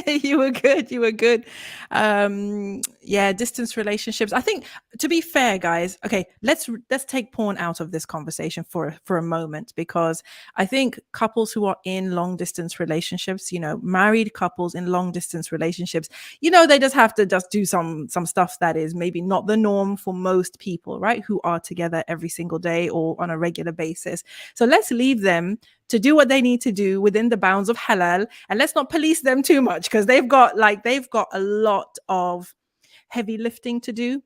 You were good. You were good. Yeah, distance relationships. I think, to be fair, guys. Okay, let's take porn out of this conversation for a moment, because I think couples who are in long distance relationships, married couples in long distance relationships, they just have to just do some stuff that is maybe not the norm for most people, right? Who are together every single day or on a regular basis. So let's leave them to do what they need to do within the bounds of halal, and let's not police them too much, because they've got a lot of heavy lifting to do,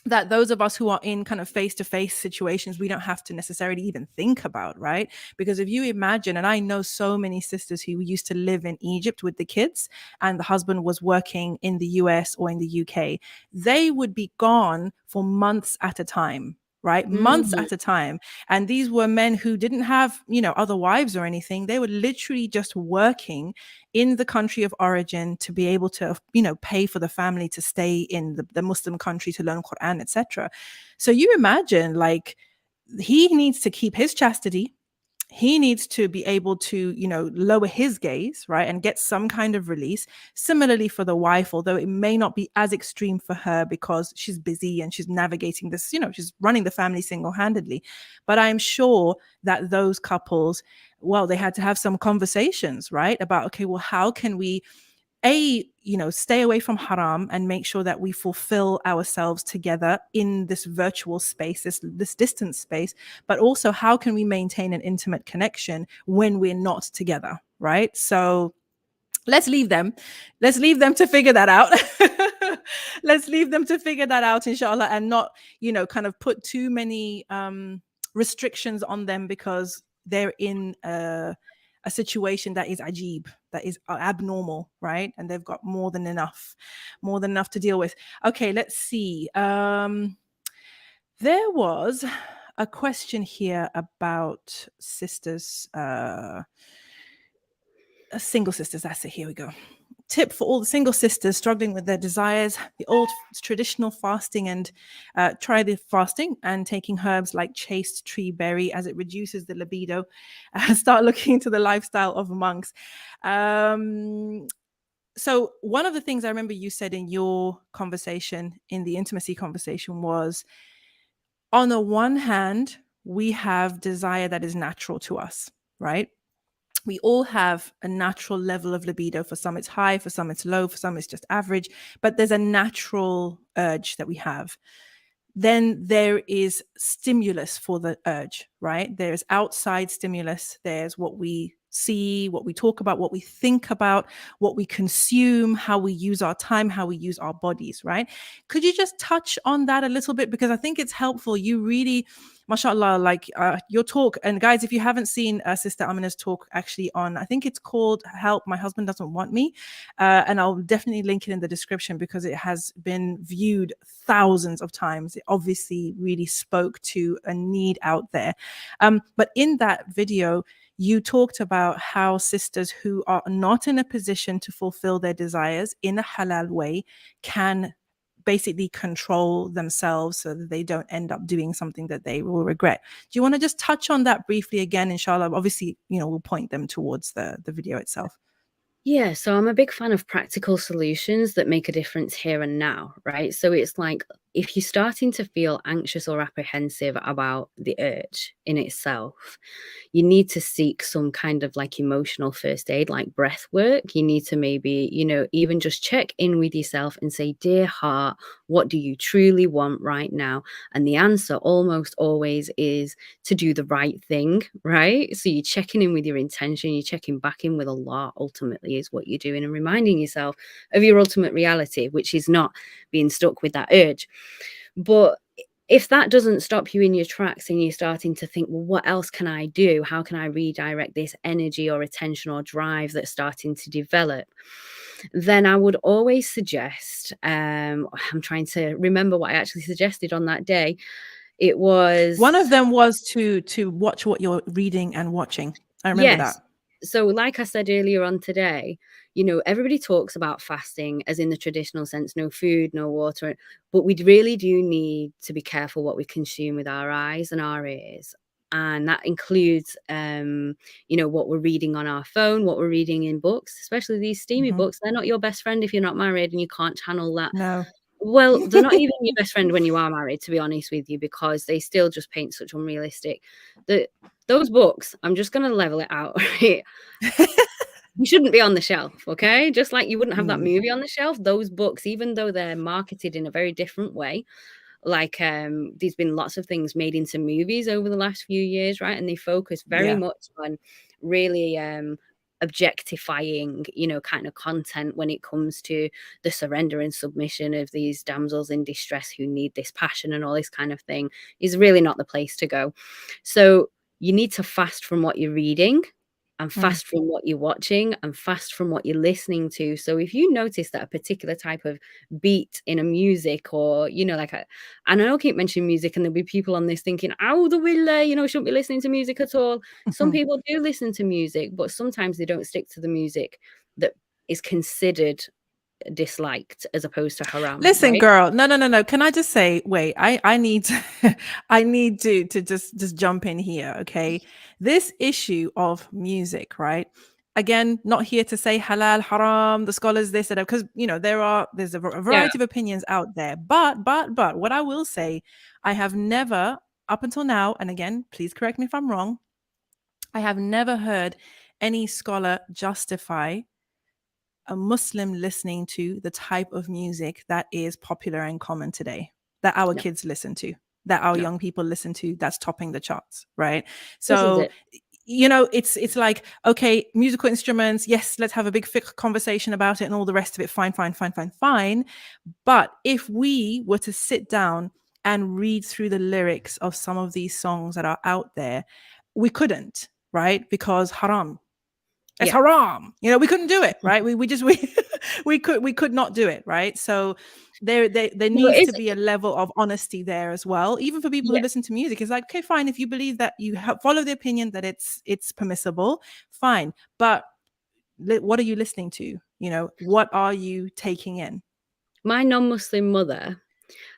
that those of us who are in kind of face-to-face situations, we don't have to necessarily even think about, right? Because if you imagine, and I know so many sisters who used to live in Egypt with the kids, and the husband was working in the US or in the UK, they would be gone for months at a time, right? Months Mhm. at a time. And these were men who didn't have, other wives or anything. They were literally just working in the country of origin to be able to, pay for the family to stay in the Muslim country to learn Quran, etc. So you imagine, like, he needs to keep his chastity. He needs to be able to, lower his gaze, right, and get some kind of release. Similarly for the wife, although it may not be as extreme for her because she's busy and she's navigating this, she's running the family single-handedly. But I'm sure that those couples, well, they had to have some conversations, right, about, okay, well, how can we stay away from haram and make sure that we fulfill ourselves together in this virtual space, this distance space, but also how can we maintain an intimate connection when we're not together, right? So let's leave them to figure that out. Let's leave them to figure that out, inshallah, and not, kind of put too many restrictions on them because they're in a situation that is ajib, that is abnormal, right? And they've got more than enough to deal with. Okay, let's see. There was a question here about sisters, single sisters. That's it. Here we go. Tip for all the single sisters struggling with their desires: the old traditional fasting, and try the fasting and taking herbs like chaste tree berry, as it reduces the libido. Start looking into the lifestyle of monks. So one of the things I remember you said in your conversation, in the intimacy conversation, was, on the one hand, we have desire that is natural to us, right? We all have a natural level of libido. For some it's high, for some it's low, for some it's just average, but there's a natural urge that we have. Then there is stimulus for the urge, right? There's outside stimulus. There's what we see, what we talk about, what we think about, what we consume, how we use our time, how we use our bodies, right? Could you just touch on that a little bit? Because I think it's helpful. You really, mashallah, like your talk. And guys, if you haven't seen Sister Amina's talk actually on, I think it's called Help, My Husband Doesn't Want Me. And I'll definitely link it in the description because it has been viewed thousands of times. It obviously really spoke to a need out there. But in that video, you talked about how sisters who are not in a position to fulfill their desires in a halal way can basically control themselves so that they don't end up doing something that they will regret. Do you want to just touch on that briefly again, inshallah? Obviously, we'll point them towards the video itself. Yeah, so I'm a big fan of practical solutions that make a difference here and now, right? So it's like if you're starting to feel anxious or apprehensive about the urge in itself, you need to seek some kind of like emotional first aid, like breath work. You need to maybe, even just check in with yourself and say, dear heart, what do you truly want right now? And the answer almost always is to do the right thing, right? So you're checking in with your intention, you're checking back in with Allah, ultimately, is what you're doing, and reminding yourself of your ultimate reality, which is not being stuck with that urge. But if that doesn't stop you in your tracks and you're starting to think, well, what else can I do? How can I redirect this energy or attention or drive that's starting to develop? Then I would always suggest, I'm trying to remember what I actually suggested on that day. It was one of them was to watch what you're reading and watching. I remember yes. that. So like I said earlier on today, you know, everybody talks about fasting as in the traditional sense, no food, no water, but we really do need to be careful what we consume with our eyes and our ears. And that includes, you know, what we're reading on our phone, what we're reading in books, especially these steamy Mhm. books. They're not your best friend if you're not married and you can't channel that. No. Well, they're not even your best friend when you are married, to be honest with you, because they still just paint such unrealistic. Those books, I'm just gonna level it out, right? You shouldn't be on the shelf, okay? Just like you wouldn't have that Mm, movie on the shelf, those books, even though they're marketed in a very different way, like, there's been lots of things made into movies over the last few years, right? And they focus very yeah. much on really, objectifying, you know, kind of content when it comes to the surrender and submission of these damsels in distress who need this passion and all this kind of thing is really not the place to go. So you need to fast from what you're reading and Mm, fast from what you're watching and fast from what you're listening to. So if you notice that a particular type of beat in a music or, you know, like a, and I'll keep mentioning music and there'll be people on this thinking, oh, the will, you know, shouldn't be listening to music at all. Some mhm. people do listen to music, but sometimes they don't stick to the music that is considered disliked as opposed to haram, Listen, right? girl. No, no, no, no. Can I just say, wait, I need to I need to just jump in here, okay? This issue of music, right? Again, not here to say halal, haram, the scholars this and that, because you know there's a Yeah. variety of opinions out there. But what I will say, I have never up until now, and again, please correct me if I'm wrong, I have never heard any scholar justify a Muslim listening to the type of music that is popular and common today, that our No, kids listen to, that our no. young people listen to, that's topping the charts, right? This is So, it. you know, it's like, okay, musical instruments, yes, let's have a big thick conversation about it and all the rest of it. Fine, fine, fine, fine, fine. But if we were to sit down and read through the lyrics of some of these songs that are out there, we couldn't, right? Because haram, it's Yeah. haram. You know, we couldn't do it, right? We just we could not do it, right? So there No, needs it to is. be a level of honesty there as well, even for people who Yeah. listen to music. It's like, okay, fine, if you believe that you follow the opinion that it's permissible, fine. But what are you listening to? You know, what are you taking in? My non-Muslim mother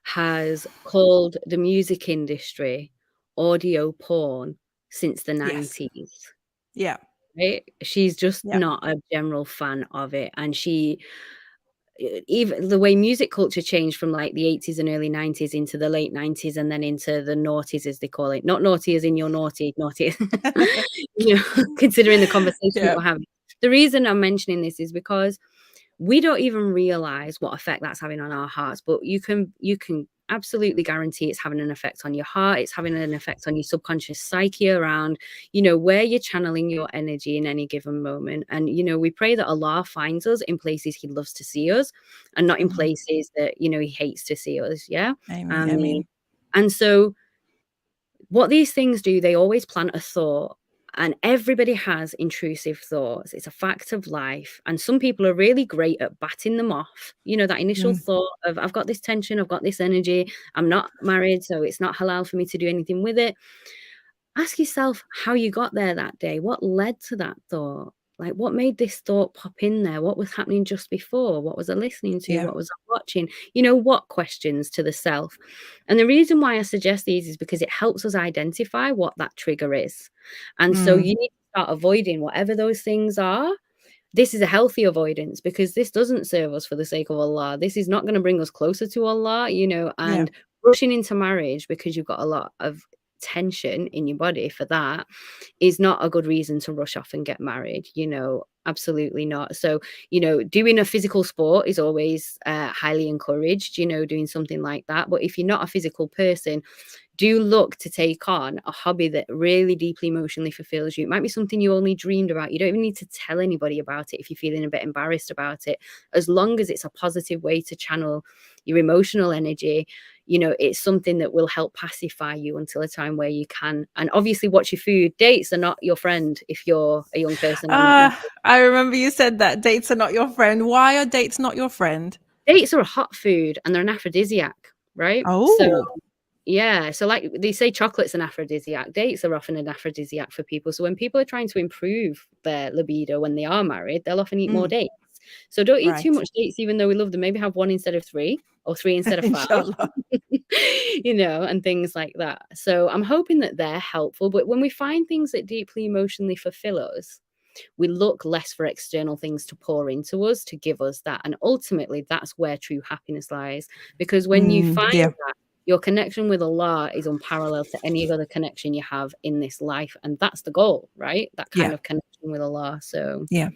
has called the music industry audio porn since the Yes. 90s. Yeah. Right? She's just Yeah. not a general fan of it, and she even the way music culture changed from, like, the 80s and early 90s into the late 90s and then into the noughties, as they call it. Not naughty as in you're naughty, naughty, you know, considering the conversation that Yeah. we're having. The reason I'm mentioning this is because we don't even realize what effect that's having on our hearts, but you can absolutely guarantee it's having an effect on your heart. It's having an effect on your subconscious psyche around, you know, where you're channeling your energy in any given moment. And, you know, we pray that Allah finds us in places he loves to see us and not in Mhm. places that, you know, he hates to see us. Yeah. Amen. I mean, Amen. and so what these things do, they always plant a thought, and everybody has intrusive thoughts. It's a fact of life. And some people are really great at batting them off. You know, that initial Mm, thought of, I've got this tension, I've got this energy, I'm not married, so it's not halal for me to do anything with it. Ask yourself how you got there that day. What led to that thought? Like, what made this thought pop in there? What was happening just before? What was I listening to? yeah. What was I watching? You know, what questions to the self? And the reason why I suggest these is because it helps us identify what that trigger is. And so Mm, you need to start avoiding whatever those things are. This is a healthy avoidance because this doesn't serve us for the sake of Allah. This is not going to bring us closer to Allah, you know, yeah. and rushing into marriage because you've got a lot of tension in your body for that is not a good reason to rush off and get married, you know, absolutely not. So, you know, doing a physical sport is always highly encouraged, you know, doing something like that. But if you're not a physical person, do look to take on a hobby that really deeply emotionally fulfills you. It might be something you only dreamed about. You don't even need to tell anybody about it if you're feeling a bit embarrassed about it. As long as it's a positive way to channel your emotional energy, you know, it's something that will help pacify you until a time where you can. And obviously, watch your food. Dates are not your friend if you're a young person and not married. I remember you said that dates are not your friend. Why are dates not your friend? Dates are a hot food and they're an aphrodisiac, right? So Oh. Yeah, so like they say chocolate's an aphrodisiac, dates are often an aphrodisiac for people. So when people are trying to improve their libido when they are married, they'll often eat more Mm, dates. So don't eat too right. much dates, even though we love them. Maybe have one instead of three, or three instead of five, Inshallah. and things like that. So I'm hoping that they're helpful. But when we find things that deeply emotionally fulfill us, we look less for external things to pour into us, to give us that. And ultimately, that's where true happiness lies. Because when you find Yeah. that, your connection with Allah is unparalleled to any other connection you have in this life. And that's the goal, right? That kind Yeah. of connection with Allah. So Yeah.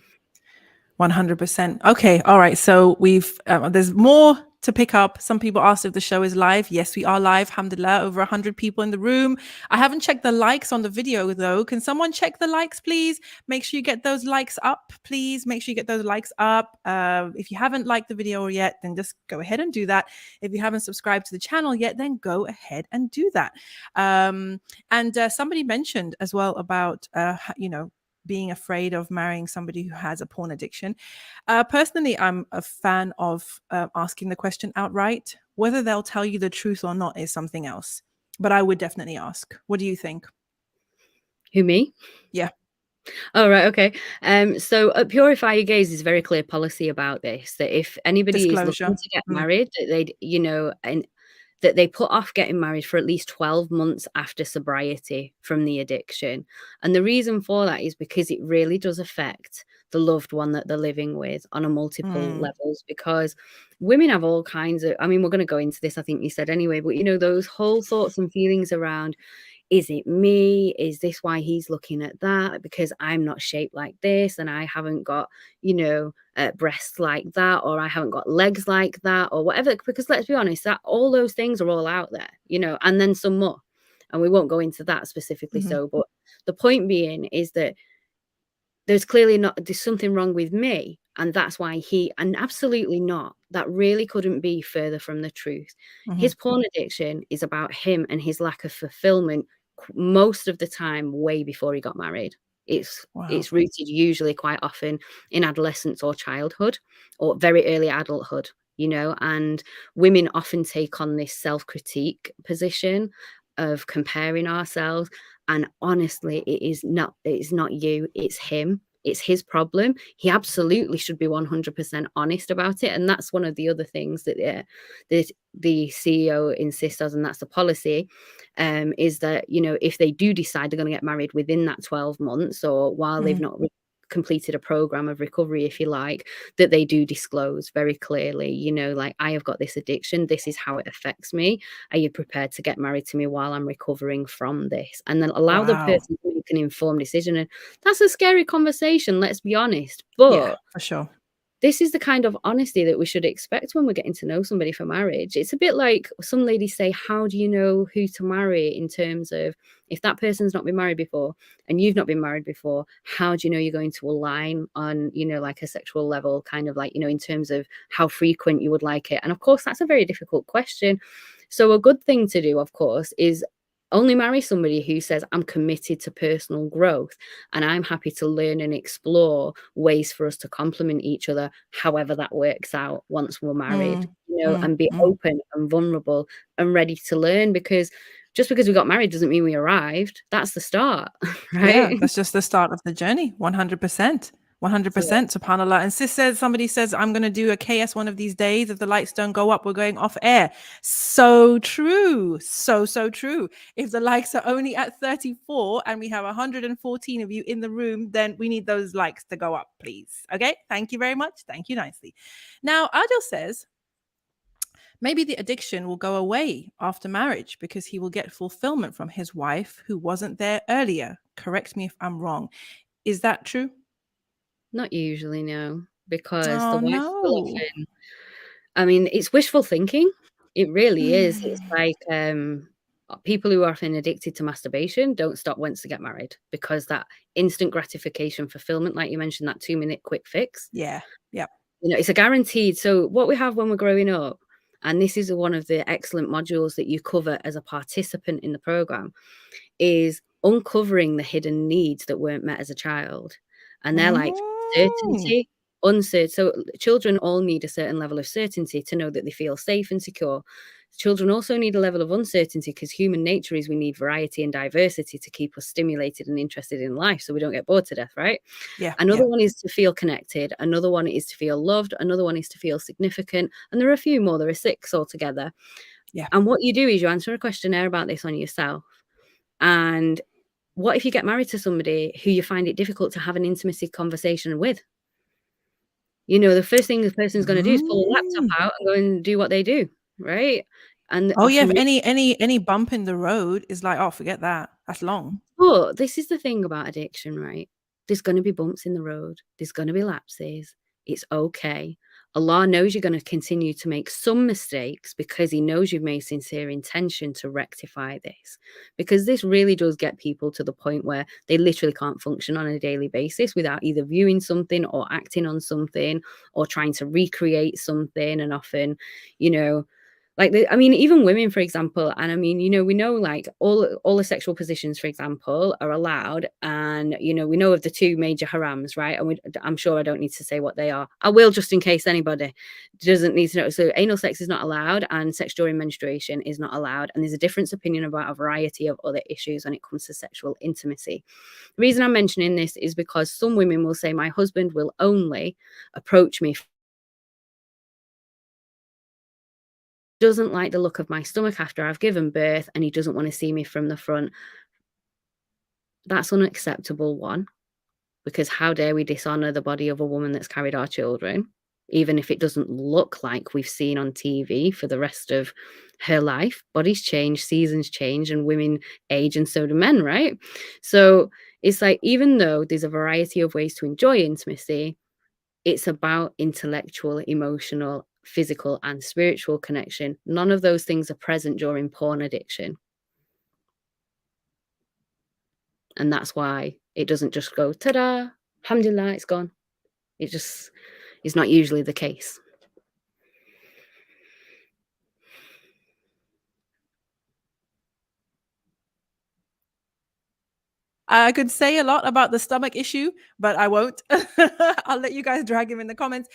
100%. Okay. All right. So there's more to pick up. Some people asked if the show is live. Yes, we are live. Alhamdulillah. Over 100 people in the room. I haven't checked the likes on the video though. Can someone check the likes, please? Make sure you get those likes up, please. Make sure you get those likes up. If you haven't liked the video yet, then just go ahead and do that. If you haven't subscribed to the channel yet, then go ahead and do that. And somebody mentioned as well about, being afraid of marrying somebody who has a porn addiction. Personally, I'm a fan of asking the question outright. Whether they'll tell you the truth or not is something else. But I would definitely ask. What do you think? who, me? Yeah. Oh, right. Okay. So at Purify Your Gaze is very clear policy about this, that if anybody is Disclosure. looking to get married, that they'd, and that they put off getting married for at least 12 months after sobriety from the addiction. And the reason for that is because it really does affect the loved one that they're living with on a multiple levels, because women have all kinds of, I mean, we're going to go into this, I think you said anyway, but those whole thoughts and feelings around, is it me? Is this why he's looking at that? Because I'm not shaped like this and I haven't got, breasts like that, or I haven't got legs like that, or whatever. Because let's be honest, that all those things are all out there, and then some more. And we won't go into that specifically. Mm-hmm. So, but the point being is that there's something wrong with me. And that's why and absolutely not. That really couldn't be further from the truth. Mm-hmm. His porn addiction is about him and his lack of fulfillment most of the time, way before he got married. It's rooted usually quite often in adolescence or childhood or very early adulthood, and women often take on this self-critique position of comparing ourselves. And honestly, it's not you, it's him. It's his problem. He absolutely should be 100% honest about it. And that's one of the other things that the CEO insists on, and that's the policy, is that, if they do decide they're going to get married within that 12 months or while they've not completed a program of recovery, if you like, that they do disclose very clearly, like, I have got this addiction, this is how it affects me. Are you prepared to get married to me while I'm recovering from this? And then allow the person to make an informed decision. And that's a scary conversation, let's be honest. But yeah, for sure. This is the kind of honesty that we should expect when we're getting to know somebody for marriage. It's a bit like some ladies say, how do you know who to marry, in terms of, if that person's not been married before and you've not been married before, how do you know you're going to align on, like a sexual level, kind of like, in terms of how frequent you would like it? And of course, that's a very difficult question. So a good thing to do, of course, is only marry somebody who says, I'm committed to personal growth and I'm happy to learn and explore ways for us to complement each other, however that works out once we're married, and be open and vulnerable and ready to learn. Because just because we got married doesn't mean we arrived. That's the start, right? Yeah, that's just the start of the journey. 100%. 100%, subhanAllah. And somebody says, I'm going to do a KS one of these days. If the lights don't go up, we're going off air. So true. So true. If the likes are only at 34 and we have 114 of you in the room, then we need those likes to go up, please. Okay. Thank you very much. Thank you nicely. Now, Adil says, maybe the addiction will go away after marriage because he will get fulfillment from his wife who wasn't there earlier. Correct me if I'm wrong. Is that true? Not usually, no, because the Oh, wife will no. often, I mean, it's wishful thinking. It really is. It's like, people who are often addicted to masturbation don't stop once they get married, because that instant gratification fulfillment, like you mentioned, that 2-minute quick fix, Yeah. Yep. it's a guaranteed. So what we have when we're growing up, and this is one of the excellent modules that you cover as a participant in the program, is uncovering the hidden needs that weren't met as a child. And they're like Mm. certainty, uncertain. So children all need a certain level of certainty to know that they feel safe and secure, Children also need a level of uncertainty, because human nature is we need variety and diversity to keep us stimulated and interested in life so we don't get bored to death, right? Yeah. Another one is to feel connected. Another one is to feel loved. Another one is to feel significant. And there are a few more. There are 6 altogether. Yeah. And what you do is you answer a questionnaire about this on yourself. And what if you get married to somebody who you find it difficult to have an intimacy conversation with? You know, the first thing the person's going to do is pull a laptop out and go and do what they do, right? And Oh yeah, if often, any bump in the road is like, oh, forget that. That's long. but this is the thing about addiction, right? There's going to be bumps in the road. There's going to be lapses. It's okay. Allah knows you're going to continue to make some mistakes because he knows you've made sincere intention to rectify this. Because this really does get people to the point where they literally can't function on a daily basis without either viewing something or acting on something or trying to recreate something. And often, you know, like, I mean, even women, for example, and I mean, you know, we know like all the sexual positions, for example, are allowed. And, you know, we know of the 2 major harams, right? And I'm sure I don't need to say what they are. I will, just in case anybody doesn't need to know. So anal sex is not allowed, and sex during menstruation is not allowed. And there's a difference opinion about a variety of other issues when it comes to sexual intimacy. The reason I'm mentioning this is because some women will say, my husband will only approach me, doesn't like the look of my stomach after I've given birth, and he doesn't want to see me from the front. That's unacceptable, one, because how dare we dishonor the body of a woman that's carried our children, even if it doesn't look like we've seen on TV for the rest of her life. Bodies change, seasons change, and women age, and so do men, right? So it's like, even though there's a variety of ways to enjoy intimacy, it's about intellectual, emotional, physical, and spiritual connection. None of those things are present during porn addiction. And that's why it doesn't just go, ta-da, alhamdulillah, it's gone. It just is not usually the case. I could say a lot about the stomach issue, but I won't. I'll let you guys drag him in the comments,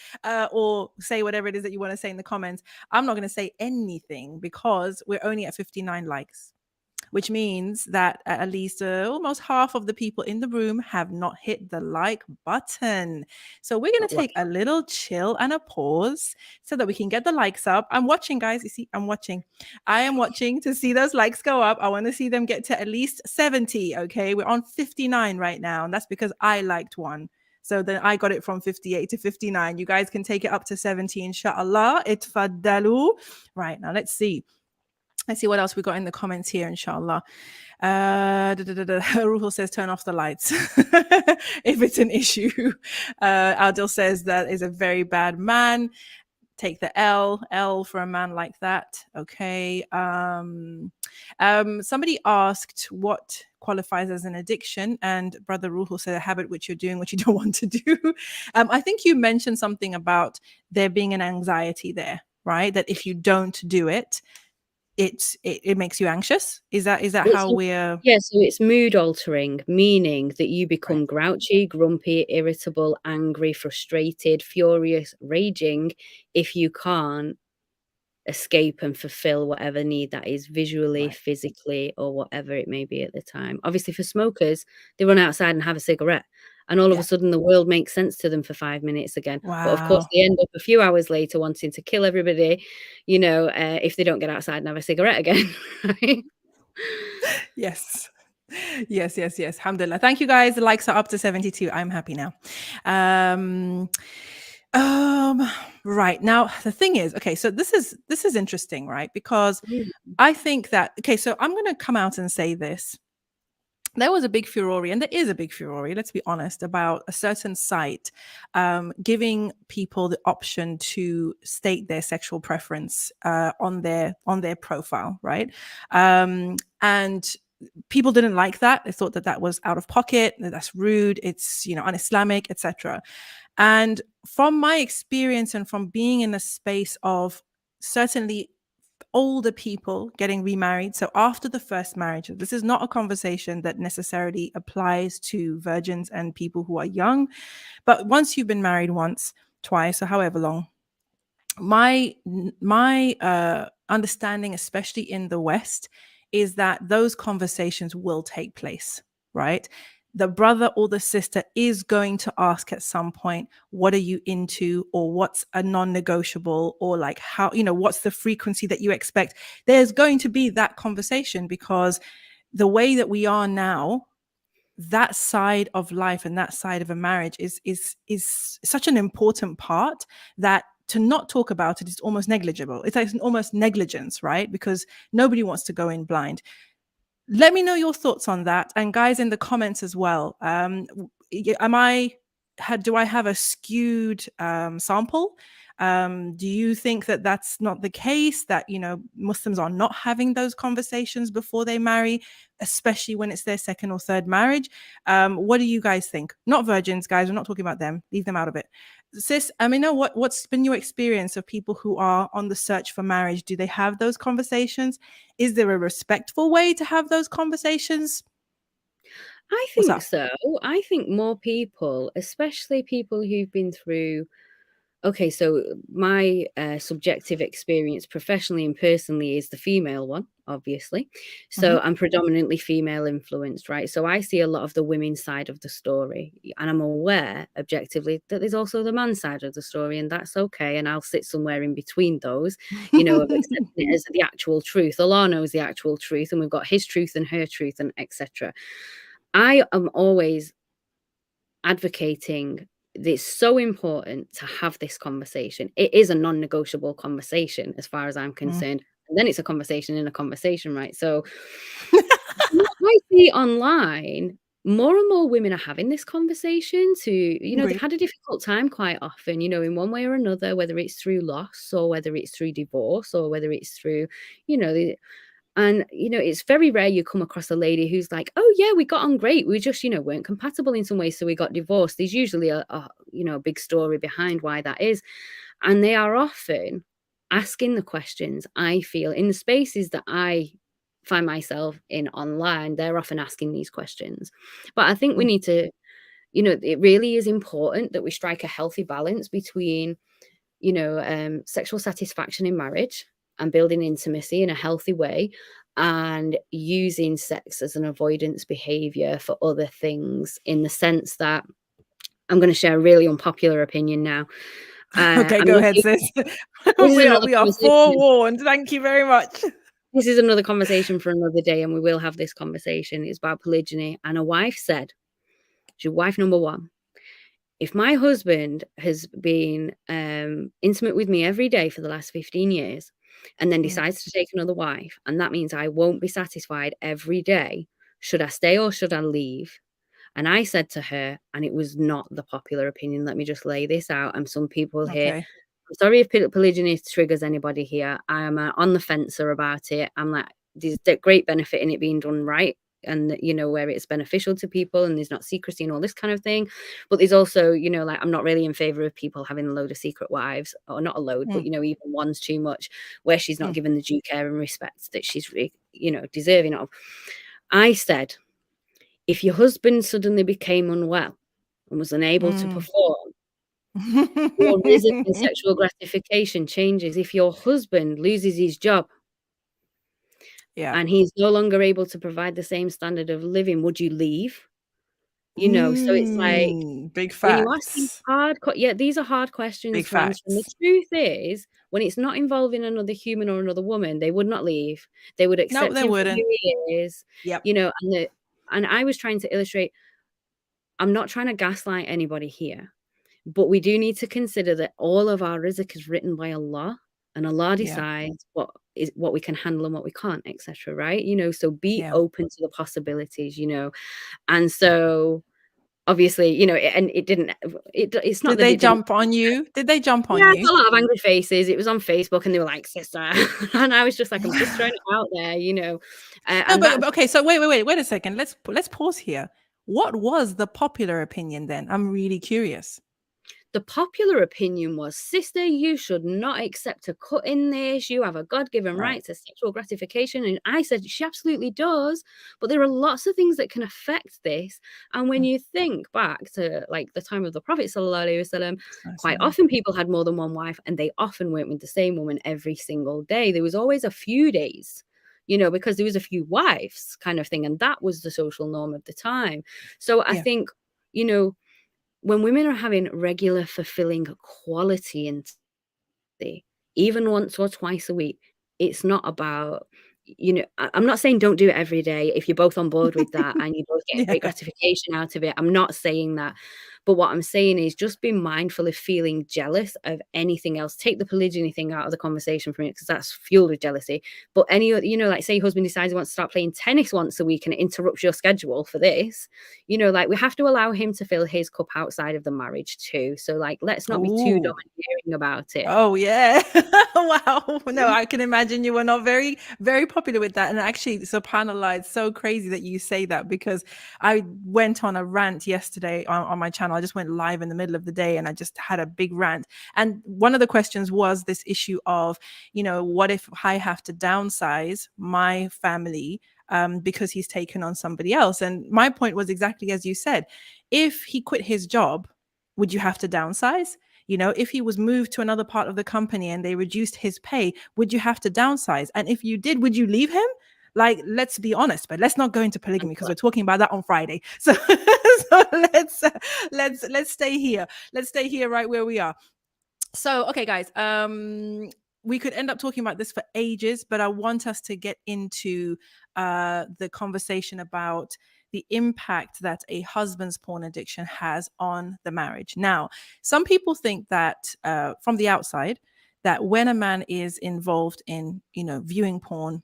or say whatever it is that you want to say in the comments. I'm not going to say anything because we're only at 59 likes, which means that at least almost half of the people in the room have not hit the like button. So we're going to take a little chill and a pause so that we can get the likes up. I'm watching, guys. You see, I am watching to see those likes go up. I want to see them get to at least 70. Okay, we're on 59 right now, and that's because I liked one. So then I got it from 58 to 59. You guys can take it up to 70, inshallah. Itfaddalu. Right, now let's see. Let's see what else we got in the comments here, inshallah. Ruhul says, turn off the lights if it's an issue. Adil says, that is a very bad man. Take the L for a man like that. Okay. Somebody asked what qualifies as an addiction, and Brother Ruhul said a habit which you're doing which you don't want to do. I think you mentioned something about there being an anxiety there, right? That if you don't do it, it makes you anxious. Is that how we're... Yeah, so it's mood altering, meaning that you become grouchy, grumpy, irritable, angry, frustrated, furious, raging if you can't escape and fulfill whatever need that is, visually, physically, or whatever it may be at the time. Obviously, for smokers, they run outside and have a cigarette, and all of a sudden the world makes sense to them for 5 minutes again. Wow. But of course, they end up a few hours later wanting to kill everybody, you know, if they don't get outside and have a cigarette again. Right? Yes. Alhamdulillah. Thank you, guys. The likes are up to 72. I'm happy now. Right now, the thing is, okay, so this is interesting, right? Because I think that, okay, so I'm going to come out and say this. There was a big furore, and there is a big furore, let's be honest, about a certain site giving people the option to state their sexual preference on their profile, right? And people didn't like that. They thought that that was out of pocket, that's rude, it's, you know, un-Islamic, etc. And from my experience and from being in a space of certainly older people getting remarried, so after the first marriage, this is not a conversation that necessarily applies to virgins and people who are young, but once you've been married once, twice, or however long, my understanding, especially in the West, is that those conversations will take place, right? The brother or the sister is going to ask at some point, what are you into, or what's a non-negotiable, or like how, what's the frequency that you expect? There's going to be that conversation, because the way that we are now, that side of life and that side of a marriage is such an important part that to not talk about it is almost negligible. It's like almost negligence, right? Because nobody wants to go in blind. Let me know your thoughts on that, and guys in the comments as well. Do I have a skewed sample? Do you think that that's not the case, that Muslims are not having those conversations before they marry, especially when it's their second or third marriage? What do you guys think? Not virgins, guys, we're not talking about them, leave them out of it. Sis, what's been your experience of people who are on the search for marriage? Do they have those conversations? Is there a respectful way to have those conversations? I think so. I think more people, especially people who've been through, okay, so my subjective experience professionally and personally is the female one, obviously. So I'm predominantly female influenced, right? So I see a lot of the women's side of the story, and I'm aware objectively that there's also the man's side of the story, and that's okay. And I'll sit somewhere in between those, of accepting it as the actual truth. Allah knows the actual truth, and we've got his truth and her truth, and etc. I am always advocating that it's so important to have this conversation. It is a non-negotiable conversation as far as I'm concerned. And then it's a conversation in a conversation, right? So what I see online, more and more women are having this conversation to, they've had a difficult time quite often, in one way or another, whether it's through loss or whether it's through divorce or whether it's through, and, it's very rare you come across a lady who's like, oh, yeah, we got on great. We just, weren't compatible in some ways, so we got divorced. There's usually a big story behind why that is. And they are often asking the questions, I feel, in the spaces that I find myself in online, they're often asking these questions. But I think we need to, it really is important that we strike a healthy balance between, sexual satisfaction in marriage and building intimacy in a healthy way, and using sex as an avoidance behavior for other things, in the sense that I'm going to share a really unpopular opinion now. Okay, go ahead, sis. We are forewarned. Thank you very much. This is another conversation for another day, and we will have this conversation. It's about polygyny. And a wife said, she's wife number one, if my husband has been intimate with me every day for the last 15 years and then decides to take another wife, and that means I won't be satisfied every day, should I stay or should I leave? And I said to her, and it was not the popular opinion, let me just lay this out, and some people here, I'm sorry if polygyny triggers anybody here, I am on the fencer about it. I'm like, there's great benefit in it being done right, and where it's beneficial to people and there's not secrecy and all this kind of thing. But there's also, like, I'm not really in favor of people having a load of secret wives, or not a load, but even one's too much, where she's not given the due care and respect that she's deserving of. I said, if your husband suddenly became unwell and was unable to perform, your rhythm in sexual gratification changes. If your husband loses his job, and he's no longer able to provide the same standard of living, would you leave? So it's like, big facts. When you ask these these are hard questions Big to answer. And the truth is, when it's not involving another human or another woman, they would not leave. They would accept him for who he is. And I was trying to illustrate, I'm not trying to gaslight anybody here, but we do need to consider that all of our rizq is written by Allah, and Allah decides what we can handle and what we can't, etc. Right? So be open to the possibilities. And so obviously, and it didn't. It's not. Did they jump on you? Did they jump on you? Yeah, a lot of angry faces. It was on Facebook, and they were like, "Sister," and I was just like, "I'm just throwing it out there," No, but okay. So wait a second. Let's pause here. What was the popular opinion then? I'm really curious. the popular opinion was, sister, you should not accept a cut in this. You have a God-given Right. right to sexual gratification. And I said, she absolutely does. But there are lots of things that can affect this. And when Mm. you think back to like the time of the Prophet sallallahu alaihi wasallam, quite Precisely. often people had more than one wife, and they often weren't with the same woman every single day. There was always a few days, you know, because there was a few wives kind of thing. And that was the social norm of the time. So I Yeah. think, you know, when women are having regular, fulfilling quality intimacy, even once or twice a week, it's not about, you know, I'm not saying don't do it every day if you're both on board with that and you both get Yeah. great gratification out of it. I'm not saying that. But what I'm saying is just be mindful of feeling jealous of anything else. Take the polygyny thing out of the conversation for me because that's fueled with jealousy. But any other, you know, like say your husband decides he wants to start playing tennis once a week and it interrupts your schedule for this, you know, like we have to allow him to fill his cup outside of the marriage too. So like, let's not be too Ooh. domineering about it. Oh yeah. Wow. No, I can imagine you were not very, very popular with that. And actually, subhanAllah, it's so crazy that you say that because I went on a rant yesterday on my channel. I just went live in the middle of the day and I just had a big rant. And one of the questions was this issue of, you know, what if I have to downsize my family because he's taken on somebody else? And my point was exactly as you said. If he quit his job, would you have to downsize? You know, if he was moved to another part of the company and they reduced his pay, would you have to downsize? And if you did, would you leave him? Like, let's be honest, but let's not go into polygamy because we're talking about that on Friday. So, so let's stay here. Let's stay here right where we are. So, okay, guys, we could end up talking about this for ages, but I want us to get into the conversation about the impact that a husband's porn addiction has on the marriage. Now, some people think that from the outside, that when a man is involved in, you know, viewing porn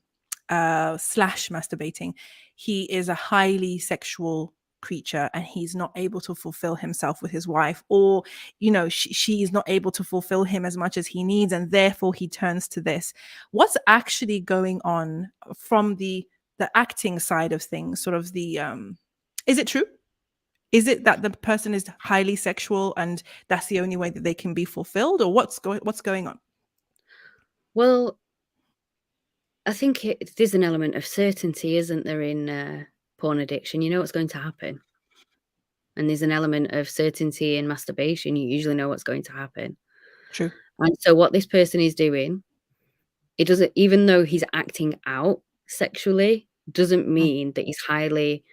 slash masturbating, he is a highly sexual creature and he's not able to fulfill himself with his wife, or you know, she is not able to fulfill him as much as he needs, and therefore he turns to this. What's actually going on from the acting side of things, sort of the is it true? Is it that the person is highly sexual and that's the only way that they can be fulfilled, or what's going on? Well, I think there's an element of certainty, isn't there, in porn addiction? You know what's going to happen. And there's an element of certainty in masturbation. You usually know what's going to happen. True. And so what this person is doing, it doesn't, even though he's acting out sexually, doesn't mean that he's highly,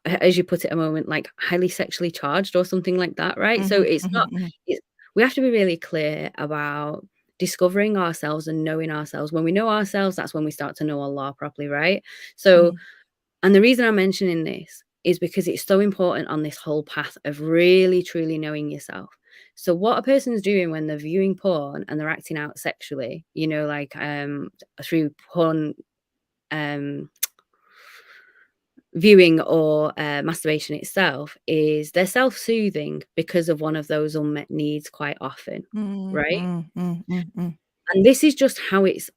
as you put it a moment, like highly sexually charged or something like that, right? So it's not, it's, we have to be really clear about discovering ourselves and knowing ourselves. When we know ourselves, that's when we start to know Allah properly, right? So, and the reason I'm mentioning this is because it's so important on this whole path of really, truly knowing yourself. So what a person's doing when they're viewing porn and they're acting out sexually, you know, like through porn viewing or masturbation itself, is they're self-soothing because of one of those unmet needs quite often, right? And this is just how it's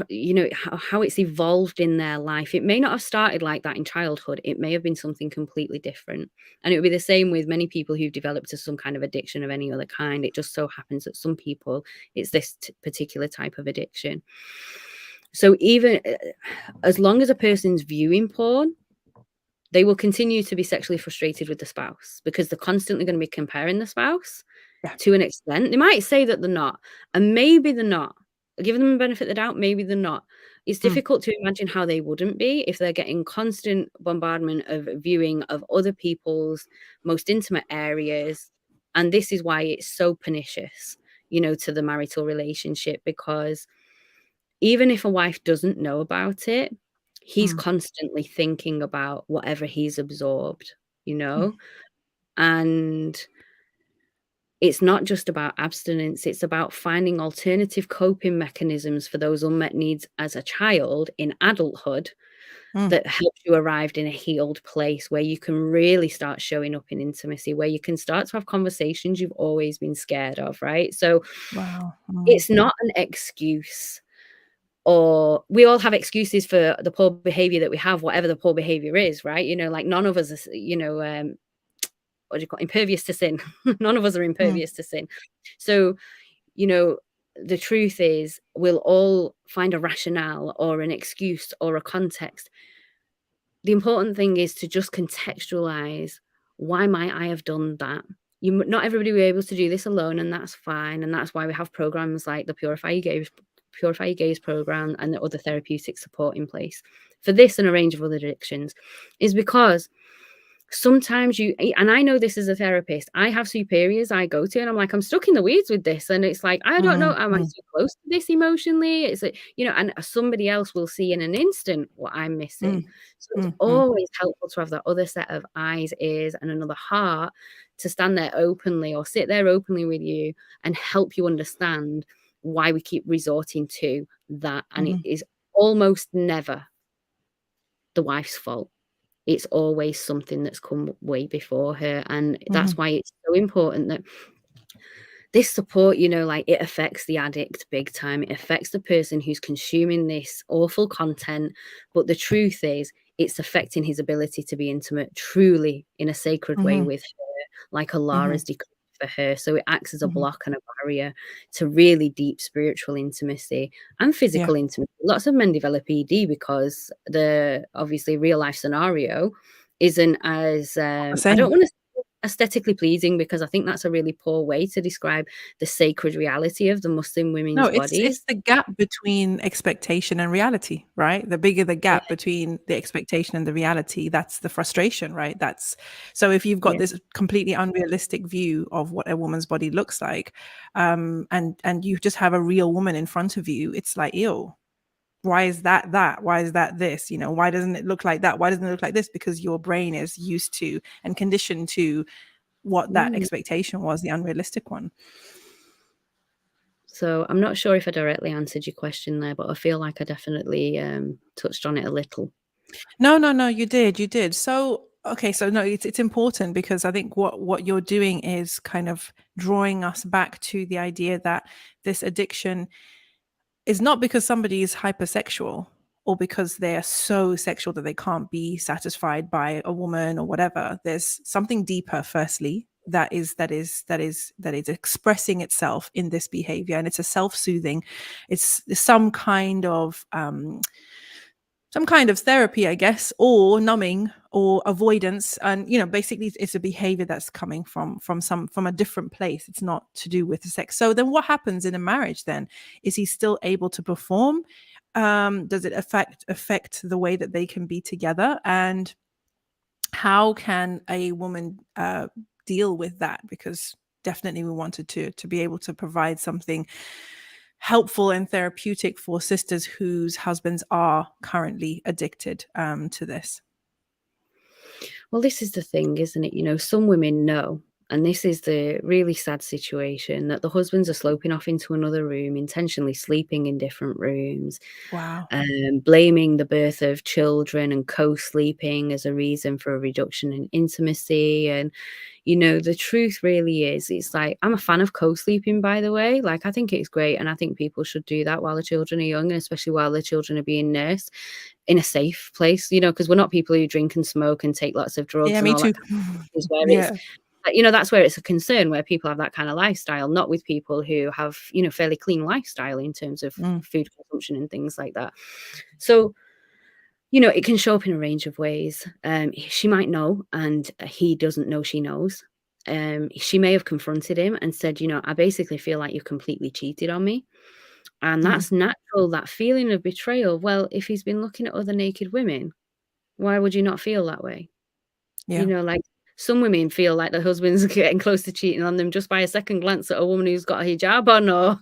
you know, how it's evolved in their life. It may not have started like that in childhood. It may have been something completely different. And it would be the same with many people who've developed to some kind of addiction of any other kind. It just so happens that some people, it's this particular type of addiction. So even as long as a person's viewing porn, they will continue to be sexually frustrated with the spouse because they're constantly going to be comparing the spouse to an extent. They might say that they're not, and maybe they're not. Give them the benefit of the doubt, maybe they're not. It's difficult to imagine how they wouldn't be if they're getting constant bombardment of viewing of other people's most intimate areas. And this is why it's so pernicious, you know, to the marital relationship, because even if a wife doesn't know about it, he's constantly thinking about whatever he's absorbed, you know? And it's not just about abstinence, it's about finding alternative coping mechanisms for those unmet needs as a child in adulthood that helps you arrive in a healed place where you can really start showing up in intimacy, where you can start to have conversations you've always been scared of, right? So it's not an excuse. Or we all have excuses for the poor behavior that we have, whatever the poor behavior is, right? You know, like none of us, you know, what do you call it? Impervious to sin. None of us are impervious to sin. So, you know, the truth is we'll all find a rationale or an excuse or a context. The important thing is to just contextualize, why might I have done that? Not everybody will be able to do this alone, and that's fine. And that's why we have programs like the Purify Your Gaze program and the other therapeutic support in place for this and a range of other addictions, is because sometimes and I know this as a therapist, I have superiors I go to and I'm like, I'm stuck in the weeds with this. And it's like, I don't know, am I too close to this emotionally? It's like, and somebody else will see in an instant what I'm missing. So it's always helpful to have that other set of eyes, ears, and another heart to stand there openly or sit there openly with you and help you understand why we keep resorting to that. And it is almost never the wife's fault. It's always something that's come way before her. And that's why it's so important that this support, like, it affects the addict big time. It affects the person who's consuming this awful content. But the truth is, it's affecting his ability to be intimate truly in a sacred way with her, like Allah has decreed for her. So it acts as a block and a barrier to really deep spiritual intimacy and physical intimacy. Lots of men develop ED because the obviously real life scenario isn't as I don't want to say aesthetically pleasing, because I think that's a really poor way to describe the sacred reality of the Muslim women's bodies. It's the gap between expectation and reality, right? The bigger the gap between the expectation and the reality, that's the frustration, right? So if you've got this completely unrealistic view of what a woman's body looks like, and you just have a real woman in front of you, it's like, ew. Why is that? Why is that this? Why doesn't it look like that? Why doesn't it look like this? Because your brain is used to and conditioned to what that expectation was, the unrealistic one. So I'm not sure if I directly answered your question there, but I feel like I definitely touched on it a little. No, you did. So, okay, so no, it's important, because I think what you're doing is kind of drawing us back to the idea that this addiction is not because somebody is hypersexual or because they're so sexual that they can't be satisfied by a woman or whatever. There's something deeper, firstly, that is expressing itself in this behavior, and it's a self-soothing. It's some kind of therapy, I guess, or numbing or avoidance. And, basically it's a behavior that's coming from a different place. It's not to do with the sex. So then what happens in a marriage then? Is he still able to perform? Does it affect the way that they can be together? And how can a woman deal with that? Because definitely we wanted to be able to provide something helpful and therapeutic for sisters whose husbands are currently addicted to this. Well, this is the thing, isn't it? Some women know, and this is the really sad situation, that the husbands are sloping off into another room, intentionally sleeping in different rooms. Wow. Blaming the birth of children and co-sleeping as a reason for a reduction in intimacy. And the truth really is, it's like, I'm a fan of co-sleeping, by the way. Like, I think it's great, and I think people should do that while the children are young, and especially while the children are being nursed in a safe place, because we're not people who drink and smoke and take lots of drugs. Yeah, and me all too. That where it's, that's where it's a concern, where people have that kind of lifestyle, not with people who have, fairly clean lifestyle in terms of food consumption and things like that. So, it can show up in a range of ways. She might know, and he doesn't know she knows. She may have confronted him and said, I basically feel like you've completely cheated on me. And that's natural, that feeling of betrayal. Well, if he's been looking at other naked women, why would you not feel that way? Yeah. Like, some women feel like their husband's getting close to cheating on them just by a second glance at a woman who's got a hijab on, or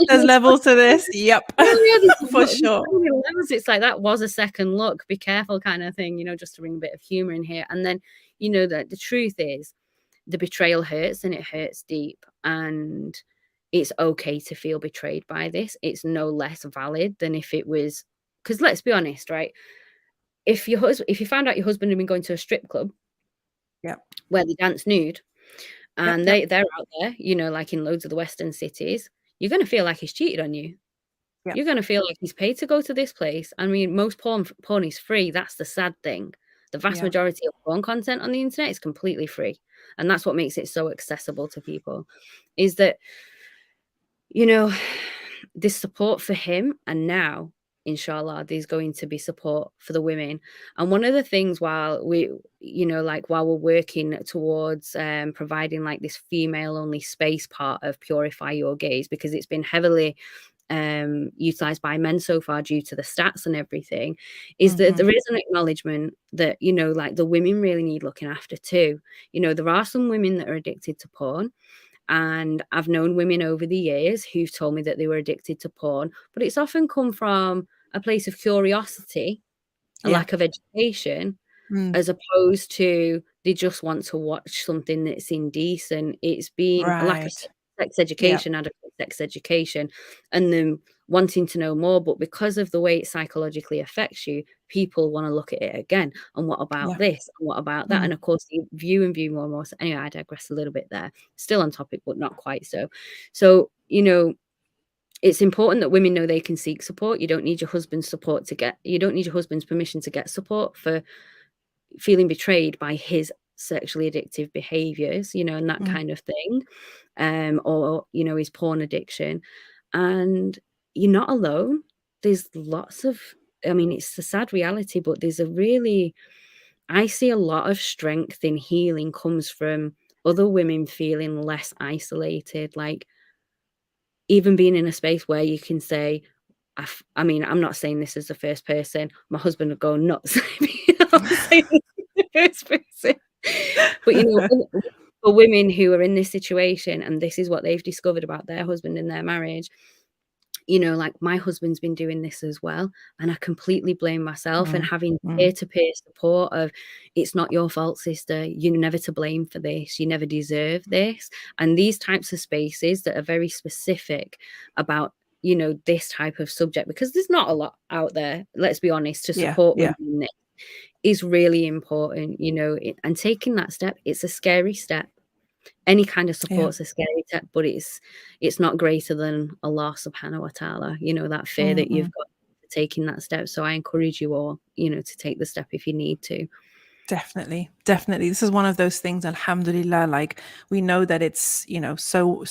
There's levels to this. Yep. For sure. It's like, that was a second look. Be careful, kind of thing, just to bring a bit of humor in here. And then, that the truth is, the betrayal hurts, and it hurts deep. And it's okay to feel betrayed by this. It's no less valid than if it was, because let's be honest, right? If you found out your husband had been going to a strip club, where they dance nude, and they're out there, like in loads of the Western cities, you're going to feel like he's cheated on you. You're going to feel like he's paid to go to this place. I mean, most porn is free. That's the sad thing. The vast majority of porn content on the internet is completely free. And that's what makes it so accessible to people, is that, you know, this support for him, and now, inshallah, there's going to be support for the women. And one of the things while we, while we're working towards providing like this female only space part of Purify Your Gaze, because it's been heavily utilized by men so far due to the stats and everything, is that there is an acknowledgement that, like the women really need looking after too. There are some women that are addicted to porn. And I've known women over the years who've told me that they were addicted to porn, but it's often come from a place of curiosity, a lack of education, as opposed to they just want to watch something that's indecent. It's been a lack of sex education, adequate sex education, and them wanting to know more. But because of the way it psychologically affects you, people want to look at it again. And what about this? And what about that? And of course, you view and view more and more. So anyway, I digress a little bit there. Still on topic, but not quite so. So, it's important that women know they can seek support. You don't need your husband's you don't need your husband's permission to get support for feeling betrayed by his sexually addictive behaviors, and that kind of thing, or his porn addiction. And you're not alone. There's lots of, it's a sad reality, but I see a lot of strength in healing comes from other women feeling less isolated, like even being in a space where you can say, I'm not saying this as the first person. My husband would go nuts. I'm saying this as the first person. But, for women who are in this situation and this is what they've discovered about their husband in their marriage, like my husband's been doing this as well. And I completely blame myself, and having peer-to-peer support of, it's not your fault, sister. You're never to blame for this. You never deserve this. And these types of spaces that are very specific about, this type of subject, because there's not a lot out there, let's be honest, to support women in this, is really important, and taking that step, it's a scary step. Any kind of support's a scary step, but it's not greater than Allah subhanahu wa ta'ala, that fear that you've got for taking that step. So I encourage you all, to take the step if you need to. Definitely. This is one of those things, alhamdulillah, like we know that it's, so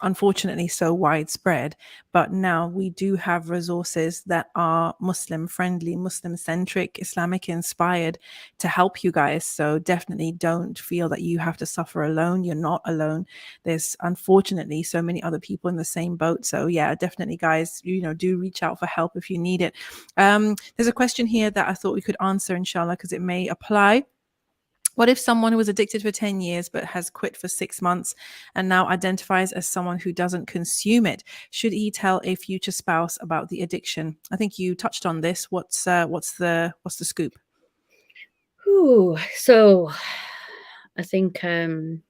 unfortunately so widespread, but now we do have resources that are Muslim friendly, Muslim centric, Islamic inspired to help you guys. So definitely don't feel that you have to suffer alone. You're not alone. There's unfortunately so many other people in the same boat. So yeah, definitely guys, do reach out for help if you need it. There's a question here that I thought we could answer, inshallah, because it may apply. What if someone who was addicted for 10 years but has quit for 6 months and now identifies as someone who doesn't consume it? Should he tell a future spouse about the addiction? I think you touched on this. What's the scoop? Ooh, so I think the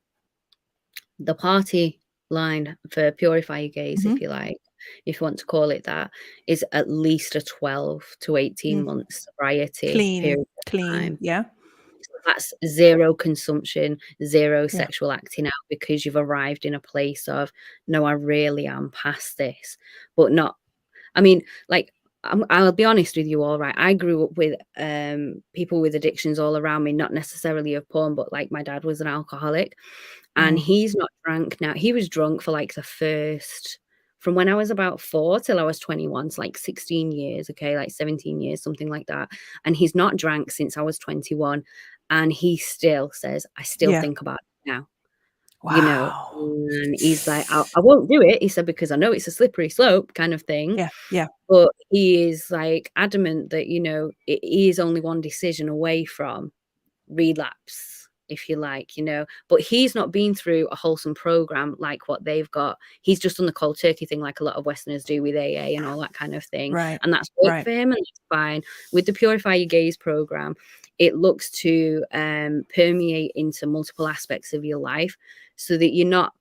party line for Purify Your Gaze, if you like, if you want to call it that, is at least a 12 to 18 months sobriety period of time. Yeah. So that's zero consumption, zero sexual acting out, because you've arrived in a place of, no, I really am past this, but not, I'll be honest with you all, right? I grew up with people with addictions all around me, not necessarily of porn, but like my dad was an alcoholic, and he's not drunk now. He was drunk for like from when I was about 4 till I was 21, so like 16 years, okay, like 17 years, something like that. And he's not drank since I was 21. And he still says, I still think about it now. Wow. And he's like, I won't do it. He said, because I know it's a slippery slope kind of thing. Yeah. But he is like adamant that, he is only one decision away from relapse, if you like, but he's not been through a wholesome program like what they've got. He's just done the cold turkey thing like a lot of Westerners do with AA and all that kind of thing. Right. And that's worked for him, and that's fine. With the Purify Your Gaze program, it looks to permeate into multiple aspects of your life so that you're not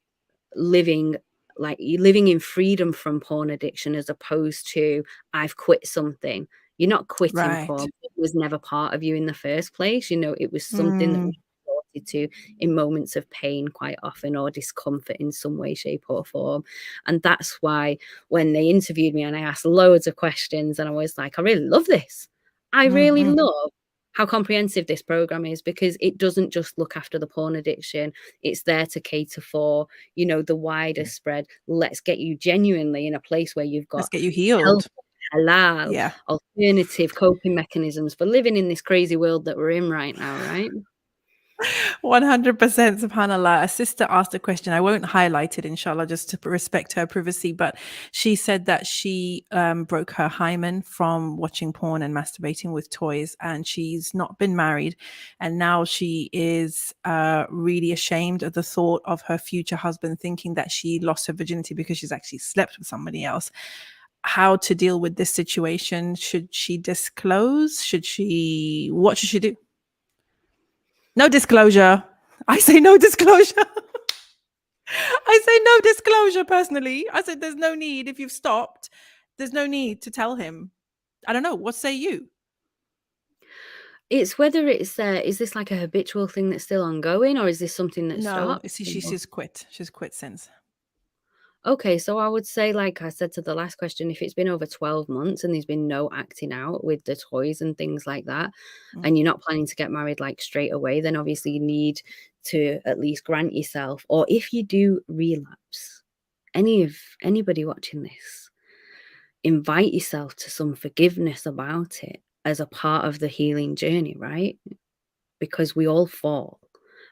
living in freedom from porn addiction, as opposed to, I've quit something. You're not quitting porn. It was never part of you in the first place. It was something that we resorted to in moments of pain quite often, or discomfort in some way, shape or form. And that's why when they interviewed me and I asked loads of questions and I was like, I really love this. I really love how comprehensive this program is, because it doesn't just look after the porn addiction. It's there to cater for, the wider spread. Let's get you genuinely in a place where you've Let's got get you health, healed. halal, Yeah. alternative coping mechanisms for living in this crazy world that we're in right now, right? 100%, subhanallah. A sister asked a question. I won't highlight it, inshallah, just to respect her privacy. But she said that she broke her hymen from watching porn and masturbating with toys, and she's not been married. And now she is really ashamed of the thought of her future husband thinking that she lost her virginity because she's actually slept with somebody else. How to deal with this situation? Should she disclose? What should she do? No disclosure. I say no disclosure. I say no disclosure personally. I said there's no need. If you've stopped, there's no need to tell him. I don't know. What say you? It's whether it's is this like a habitual thing that's still ongoing, or is this something that No, stopped? she's quit. She's quit since. Okay, so I would say, like I said to the last question, if it's been over 12 months and there's been no acting out with the toys and things like that, and you're not planning to get married like straight away, then obviously you need to at least grant yourself, or if you do relapse, anybody watching this, invite yourself to some forgiveness about it as a part of the healing journey, right? Because we all fall.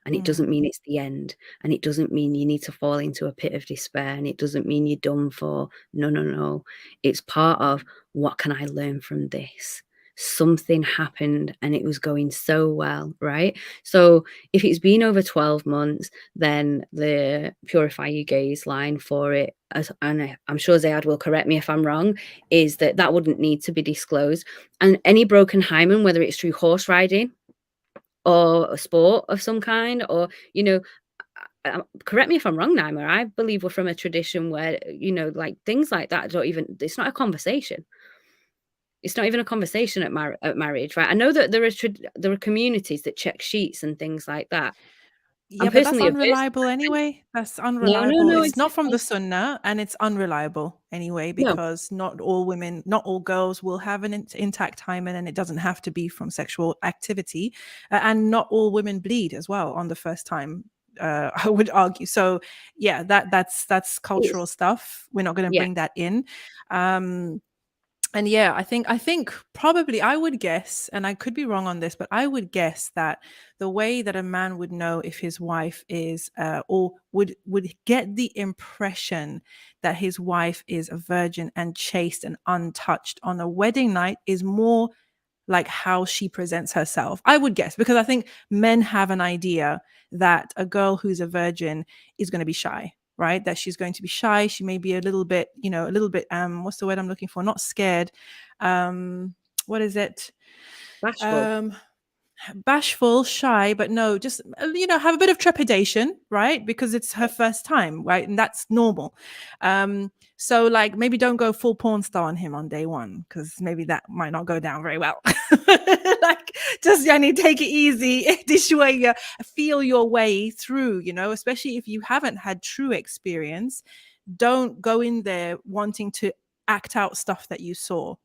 And it doesn't mean it's the end. And it doesn't mean you need to fall into a pit of despair. And it doesn't mean you're done for. No, no, no. It's part of, what can I learn from this? Something happened and it was going so well, right? So if it's been over 12 months, then the Purify Your Gaze line for it, and I'm sure Zayad will correct me if I'm wrong, is that wouldn't need to be disclosed. And any broken hymen, whether it's through horse riding, or a sport of some kind, or, correct me if I'm wrong, Naima, I believe we're from a tradition where, like things like that it's not a conversation. It's not even a conversation at marriage, right? I know that there are communities that check sheets and things like that. Yeah, I'm but that's personally averse to unreliable that. anyway. That's No, no, unreliable. no, It's not from the exactly. sunnah, and it's unreliable anyway, No, because not all women, not all girls will have an intact hymen, and it doesn't have to be from sexual activity. And not all women bleed as well on the first time. I would argue. So yeah, that's cultural it's, stuff. We're not going to yeah. bring that in. And yeah, I think probably, I would guess, and I could be wrong on this, but I would guess that the way that a man would know if his wife is or would get the impression that his wife is a virgin and chaste and untouched on a wedding night is more like how she presents herself. I would guess, because I think men have an idea that a girl who's a virgin is going to be shy, right? That she's going to be shy. She may be a little bit, what's the word I'm looking for? Not scared. What is it? Bashful. Bashful, shy, but no, just have a bit of trepidation, right? Because it's her first time, right? And that's normal. So like, maybe don't go full porn star on him on day one, because maybe that might not go down very well. Like, just take it easy. This way, feel your way through, especially if you haven't had true experience. Don't go in there wanting to act out stuff that you saw.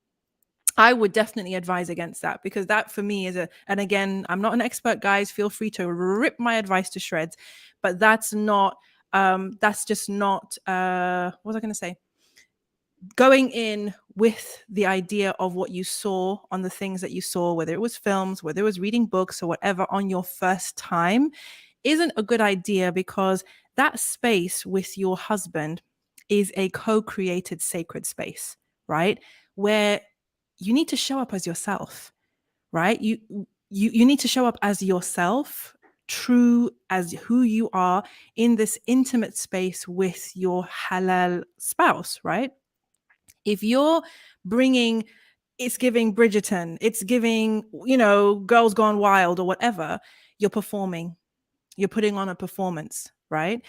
I would definitely advise against that, because that for me and again, I'm not an expert, guys. Feel free to rip my advice to shreds, but that's just not, what was I going to say? Going in with the idea of what you saw on the things that you saw, whether it was films, whether it was reading books or whatever, on your first time isn't a good idea, because that space with your husband is a co-created sacred space, right? Where you need to show up as yourself, right? You need to show up as yourself, true as who you are, in this intimate space with your halal spouse, right? If you're bringing, it's giving Bridgerton, it's giving, Girls Gone Wild or whatever, you're performing, you're putting on a performance, right?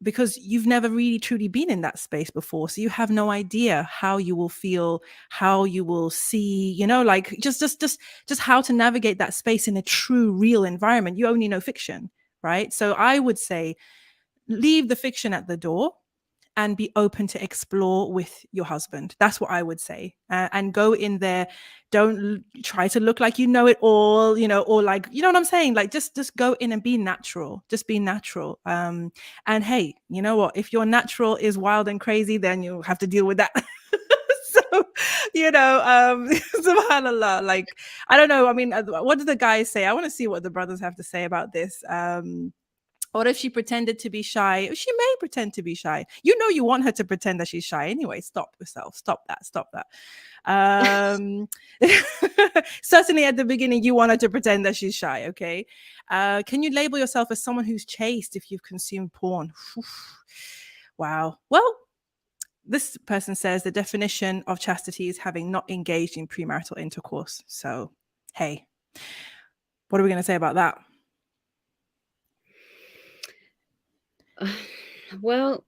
Because you've never really truly been in that space before, so you have no idea how you will feel, how you will see, like just how to navigate that space in a true, real environment. You only know fiction, right? So I would say, leave the fiction at the door, and be open to explore with your husband. That's what I would say. And go in there. Don't try to look like you know it all, or like, you know what I'm saying? Like, just go in and be natural. Just be natural. And hey, you know what? If your natural is wild and crazy, then you'll have to deal with that. So, subhanallah, like, I don't know. I mean, what do the guys say? I want to see what the brothers have to say about this. What if she pretended to be shy? She may pretend to be shy. You want her to pretend that she's shy anyway. Stop yourself. Stop that. Certainly at the beginning, you want her to pretend that she's shy, okay? Can you label yourself as someone who's chaste if you've consumed porn? Wow. Well, this person says the definition of chastity is having not engaged in premarital intercourse. So, hey, what are we going to say about that? Well,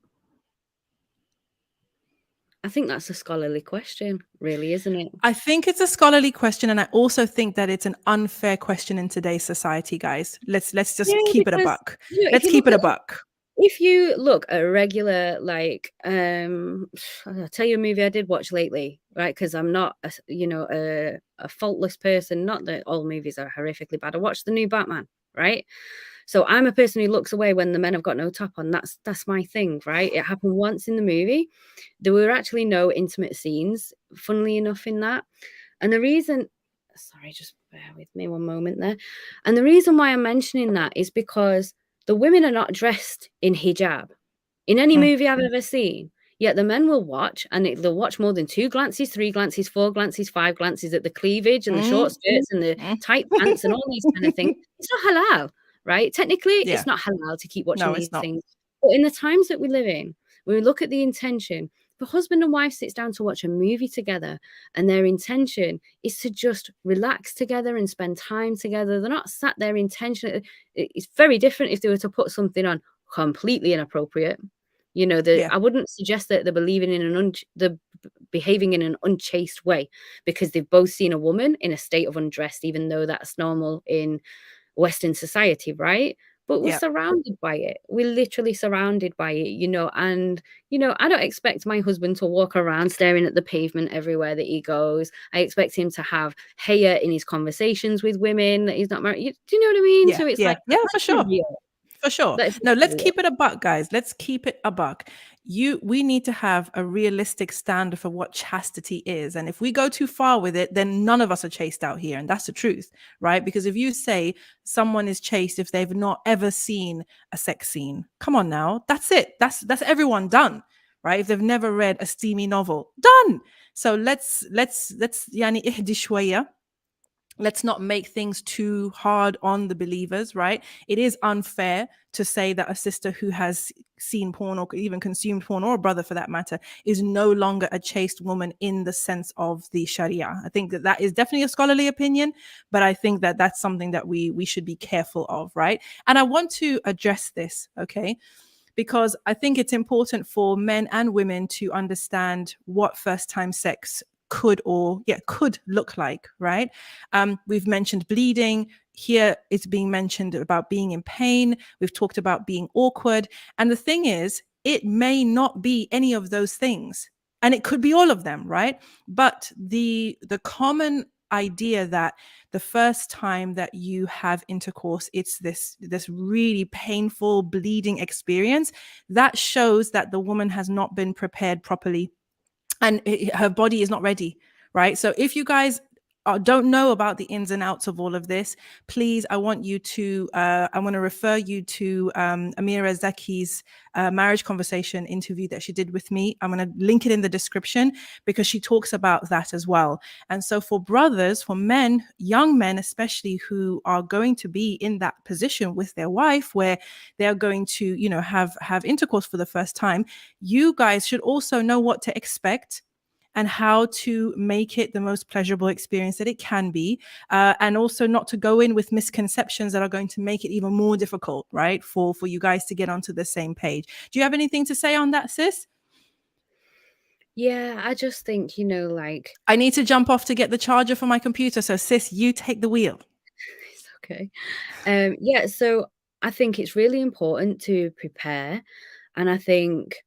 I think that's a scholarly question, really, isn't it? I think it's a scholarly question, and I also think that it's an unfair question in today's society, guys. Let's just keep it a buck. Let's keep it a buck. If you look at a regular, like, I'll tell you a movie I did watch lately, right? Because I'm not, a faultless person. Not that all movies are horrifically bad. I watched the new Batman, right? So I'm a person who looks away when the men have got no top on. That's my thing, right? It happened once in the movie. There were actually no intimate scenes, funnily enough, in that. And the reason, sorry, just bear with me one moment there. And the reason why I'm mentioning that is because the women are not dressed in hijab in any movie I've ever seen. Yet the men will watch, and they'll watch more than 2 glances, 3 glances, 4 glances, 5 glances at the cleavage and the short skirts and the tight pants and all these kind of things. It's not halal, right? Technically, it's not halal to keep watching these things. But in the times that we live in, when we look at the intention, if a husband and wife sits down to watch a movie together and their intention is to just relax together and spend time together, they're not sat there intentionally. It's very different if they were to put something on completely inappropriate. I wouldn't suggest that they're believing in the behaving in an unchaste way because they've both seen a woman in a state of undressed, even though that's normal in Western society, right? But we're surrounded by it. We're literally surrounded by it, and, I don't expect my husband to walk around staring at the pavement everywhere that he goes. I expect him to have haya in his conversations with women that he's not married. Do you know what I mean? So it's for sure. For sure. No, let's keep it a buck, guys. Let's keep it a buck. We need to have a realistic standard for what chastity is. And if we go too far with it, then none of us are chaste out here. And that's the truth, right? Because if you say someone is chaste if they've not ever seen a sex scene, come on now. That's it. That's everyone done, right? If they've never read a steamy novel, done. So let's yani ihdi shwaya. Let's not make things too hard on the believers, right? It is unfair to say that a sister who has seen porn or even consumed porn, or a brother for that matter, is no longer a chaste woman in the sense of the Sharia. I think that is definitely a scholarly opinion, but I think that that's something that we should be careful of, right? And I want to address this, okay? Because I think it's important for men and women to understand what first-time sex could look like, right? We've mentioned bleeding. Here it's being mentioned about being in pain. We've talked about being awkward. And the thing is, it may not be any of those things. And it could be all of them, right? But the common idea that the first time that you have intercourse, it's this really painful bleeding experience, that shows that the woman has not been prepared properly and her body is not ready, right? So if you guys don't know about the ins and outs of all of this, please, I want to refer you to Amira Zaki's marriage conversation interview that she did with me. I'm going to link it in the description because she talks about that as well. And so for brothers, for men, young men especially, who are going to be in that position with their wife where they're going to, have intercourse for the first time, you guys should also know what to expect and how to make it the most pleasurable experience that it can be, and also not to go in with misconceptions that are going to make it even more difficult, right, for you guys to get onto the same page. Do you have anything to say on that, sis? Yeah, I just think, like... I need to jump off to get the charger for my computer, so sis, you take the wheel. It's okay. Yeah, so I think it's really important to prepare, and I think...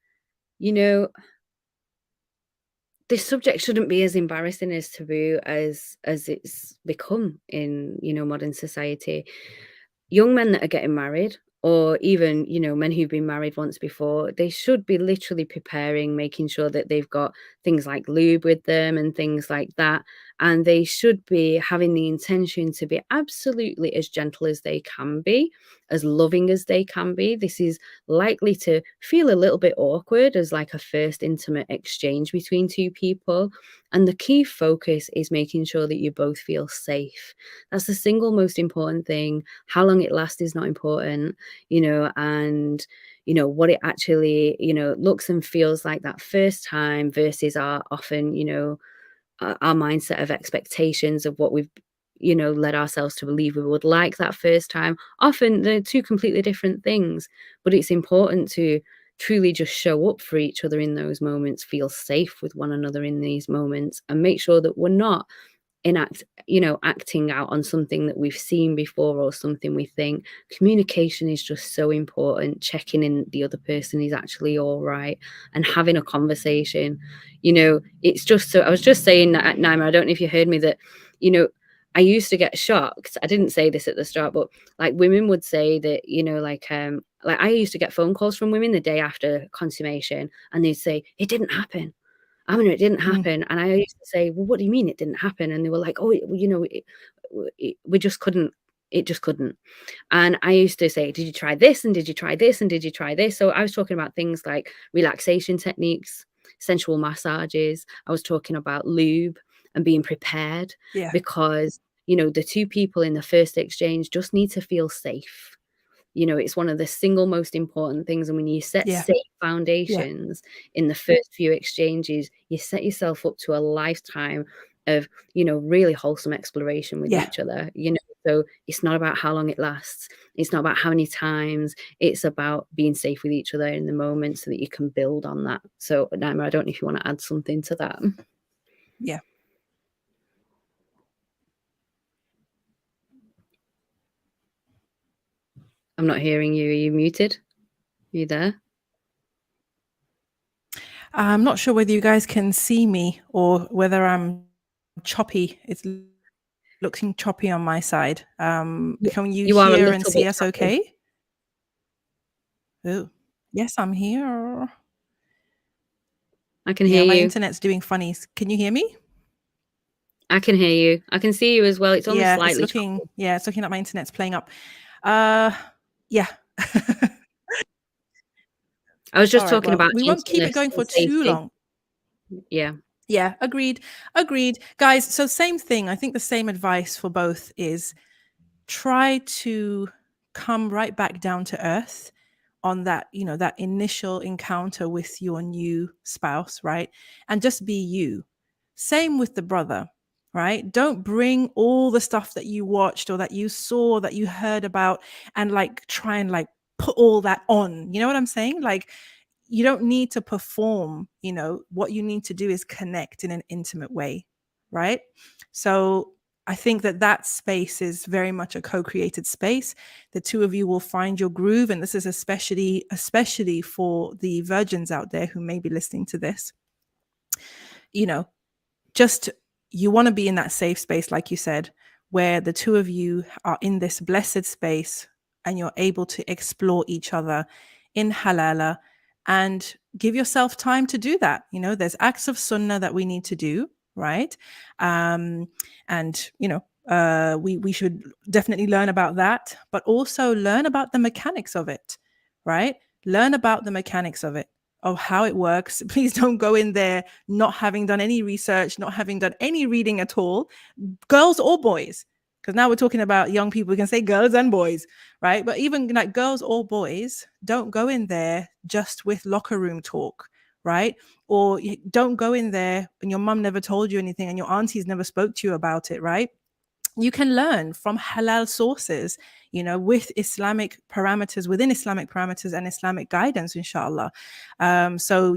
you know, this subject shouldn't be as embarrassing as taboo as it's become in, modern society. Young men that are getting married, or even, men who've been married once before, they should be literally preparing, making sure that they've got things like lube with them and things like that. And they should be having the intention to be absolutely as gentle as they can be, as loving as they can be. This is likely to feel a little bit awkward as like a first intimate exchange between two people. And the key focus is making sure that you both feel safe. That's the single most important thing. How long it lasts is not important, and what it actually, looks and feels like that first time versus our often, our mindset of expectations of what we've led ourselves to believe we would like that first time. Often they're two completely different things, but it's important to truly just show up for each other in those moments, feel safe with one another in these moments, and make sure that we're not acting out on something that we've seen before or something we think. Communication is just so important. Checking in the other person is actually all right, and having a conversation. It's just so. I was just saying that, Naima, I don't know if you heard me, that I used to get shocked. I didn't say this at the start, but like women would say that, like I used to get phone calls from women the day after consummation, and they'd say it didn't happen. I mean, it didn't happen. And I used to say, well, what do you mean it didn't happen? And they were like, oh, we just couldn't. It just couldn't. And I used to say, did you try this? And did you try this? And did you try this? So I was talking about things like relaxation techniques, sensual massages. I was talking about lube and being prepared, because, the two people in the first exchange just need to feel safe. It's one of the single most important things. And when you set safe foundations in the first few exchanges, you set yourself up to a lifetime of, really wholesome exploration with each other. So it's not about how long it lasts. It's not about how many times. It's about being safe with each other in the moment so that you can build on that. So, Naima, I don't know if you want to add something to that. Yeah. I'm not hearing you. Are you muted? Are you there? I'm not sure whether you guys can see me or whether I'm choppy. It's looking choppy on my side. Can you hear and see us choppy. Okay? Oh, yes, I'm here. I can hear you. My internet's doing funnies. Can you hear me? I can hear you. I can see you as well. It's only slightly it's looking choppy. it's looking like my internet's playing up. Yeah. I was just talking about we won't keep it going for too long. Yeah, agreed. Guys, so same thing. I think the same advice for both is try to come right back down to earth on that, that initial encounter with your new spouse, right? And just be you. Same with the brother, right? Don't bring all the stuff that you watched or that you saw, that you heard about, and like try and like put all that on. You know what I'm saying? Like, you don't need to perform. What you need to do is connect in an intimate way, right? So I think that space is very much a co-created space. The two of you will find your groove, and this is especially for the virgins out there who may be listening to this. Just you want to be in that safe space, like you said, where the two of you are in this blessed space and you're able to explore each other in halala, and give yourself time to do that. There's acts of sunnah that we need to do, right? And we should definitely learn about that, but also learn about the mechanics of it, right? Learn about the mechanics of it, of how it works. Please don't go in there not having done any research, not having done any reading at all, girls or boys. Because now we're talking about young people, we can say girls and boys, right? But even like girls or boys, don't go in there just with locker room talk, right? Or don't go in there and your mum never told you anything and your aunties never spoke to you about it, right? You can learn from halal sources, with Islamic parameters, within Islamic parameters and Islamic guidance, inshallah. So,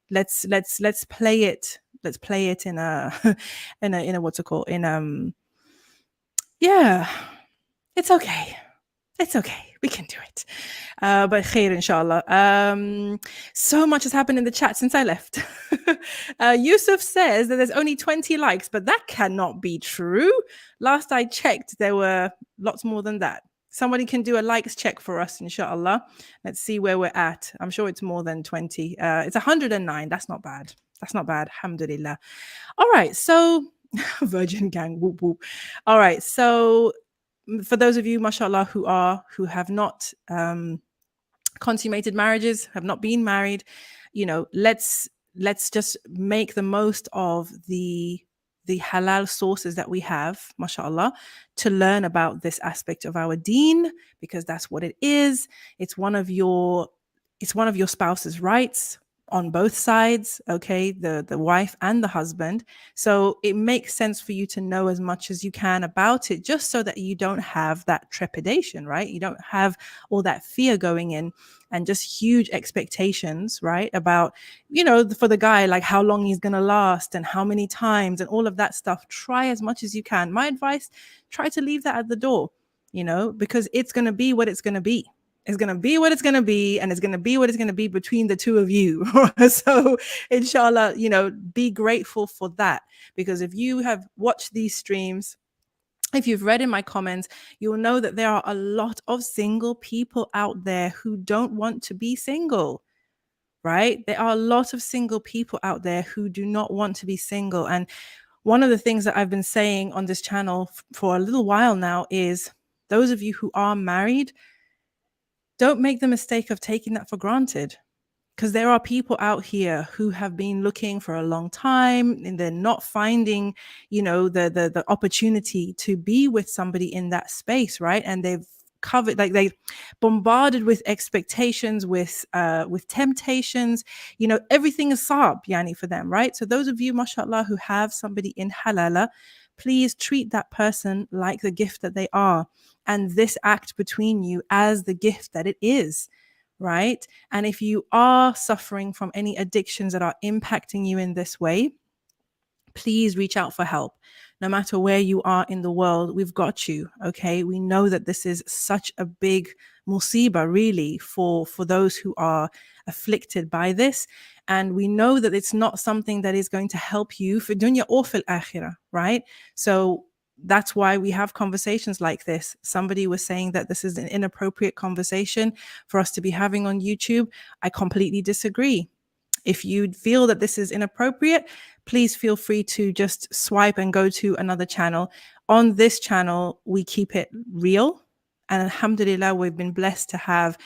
let's play it. Let's play it in a what's it called? Yeah, it's okay. It's okay. We can do it. But khair, inshallah. So much has happened in the chat since I left. Yusuf says that there's only 20 likes, but that cannot be true. Last I checked, there were lots more than that. Somebody can do a likes check for us, inshallah. Let's see where we're at. I'm sure it's more than 20. It's 109. That's not bad. That's not bad. Alhamdulillah. All right. So, Virgin Gang, whoop whoop. All right. So, for those of you, mashallah, who have not consummated marriages, have not been married, let's just make the most of the halal sources that we have, mashallah, to learn about this aspect of our deen, because that's what it is. It's one of your spouse's rights on both sides, okay, the wife and the husband. So it makes sense for you to know as much as you can about it, just so that you don't have that trepidation, right? You don't have all that fear going in and just huge expectations, right? About, for the guy, like how long he's going to last and how many times and all of that stuff. Try as much as you can. My advice, try to leave that at the door, because it's going to be what it's going to be. It's going to be what it's going to be, and it's going to be what it's going to be between the two of you. So inshallah, be grateful for that, because if you have watched these streams, if you've read in my comments, you'll know that there are a lot of single people out there who don't want to be single, right? There are a lot of single people out there who do not want to be single. And one of the things that I've been saying on this channel for a little while now is, those of you who are married, don't make the mistake of taking that for granted, because there are people out here who have been looking for a long time and they're not finding, the opportunity to be with somebody in that space, right? And they've covered, like, they bombarded with expectations, with temptations, everything is sab, yani, for them, right? So those of you, mashallah, who have somebody in halala, please treat that person like the gift that they are, and this act between you as the gift that it is, right? And if you are suffering from any addictions that are impacting you in this way, please reach out for help. No matter where you are in the world, we've got you, okay? We know that this is such a big musibah, really, for those who are afflicted by this. And we know that it's not something that is going to help you for dunya or fil akhirah, right? So that's why we have conversations like this. Somebody was saying that this is an inappropriate conversation for us to be having on YouTube. I completely disagree. If you feel that this is inappropriate, please feel free to just swipe and go to another channel. On this channel, we keep it real. And alhamdulillah, we've been blessed to have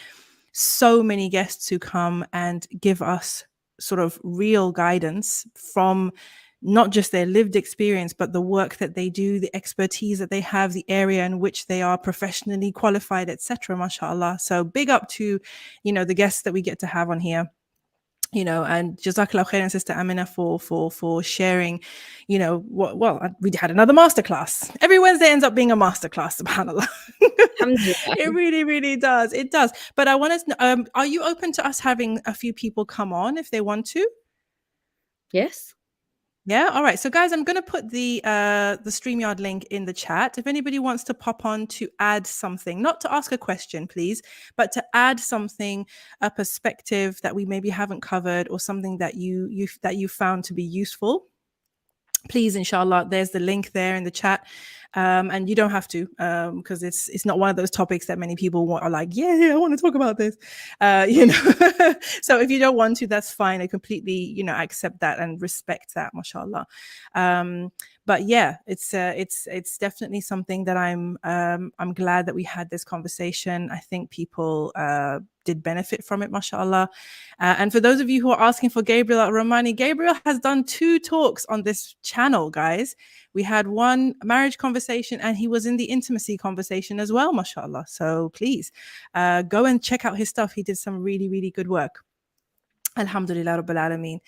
so many guests who come and give us sort of real guidance from not just their lived experience, but the work that they do, the expertise that they have, the area in which they are professionally qualified, etc. Mashallah. So big up to, the guests that we get to have on here. And jazakAllahu khairan, Sister Amina, for sharing, we had another masterclass. Every Wednesday ends up being a masterclass, subhanAllah. It really, really does. It does. But I want to know, are you open to us having a few people come on if they want to? Yes. Yeah. All right. So guys, I'm going to put the StreamYard link in the chat. If anybody wants to pop on to add something, not to ask a question, please, but to add something, a perspective that we maybe haven't covered, or something that you found to be useful, please, inshallah, there's the link there in the chat. And you don't have to, because it's not one of those topics that many people are like, yeah, I want to talk about this. So if you don't want to, that's fine. I completely, accept that and respect that, mashallah. But yeah, it's definitely something that I'm glad that we had this conversation. I think people did benefit from it, mashallah. And for those of you who are asking for Gabriel Romani, Gabriel has done 2 talks on this channel, guys. We had one marriage conversation, and he was in the intimacy conversation as well, mashallah. So please go and check out his stuff. He did some really, really good work. Alhamdulillah Rabbil Alameen.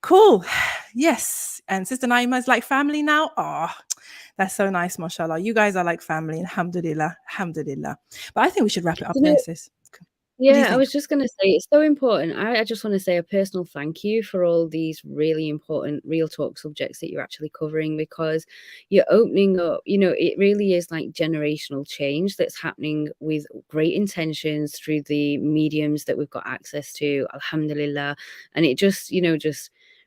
Cool. Yes. And Sister Naima is like family now. Oh, that's so nice, mashallah. You guys are like family. Alhamdulillah. Alhamdulillah. But I think we should wrap it up there, sis. What do you Yeah, I think? was just going to say it's so important. I just want to say a personal thank you for all these really important real talk subjects that you're actually covering, because you're opening up, it really is like generational change that's happening with great intentions through the mediums that we've got access to, alhamdulillah. And it just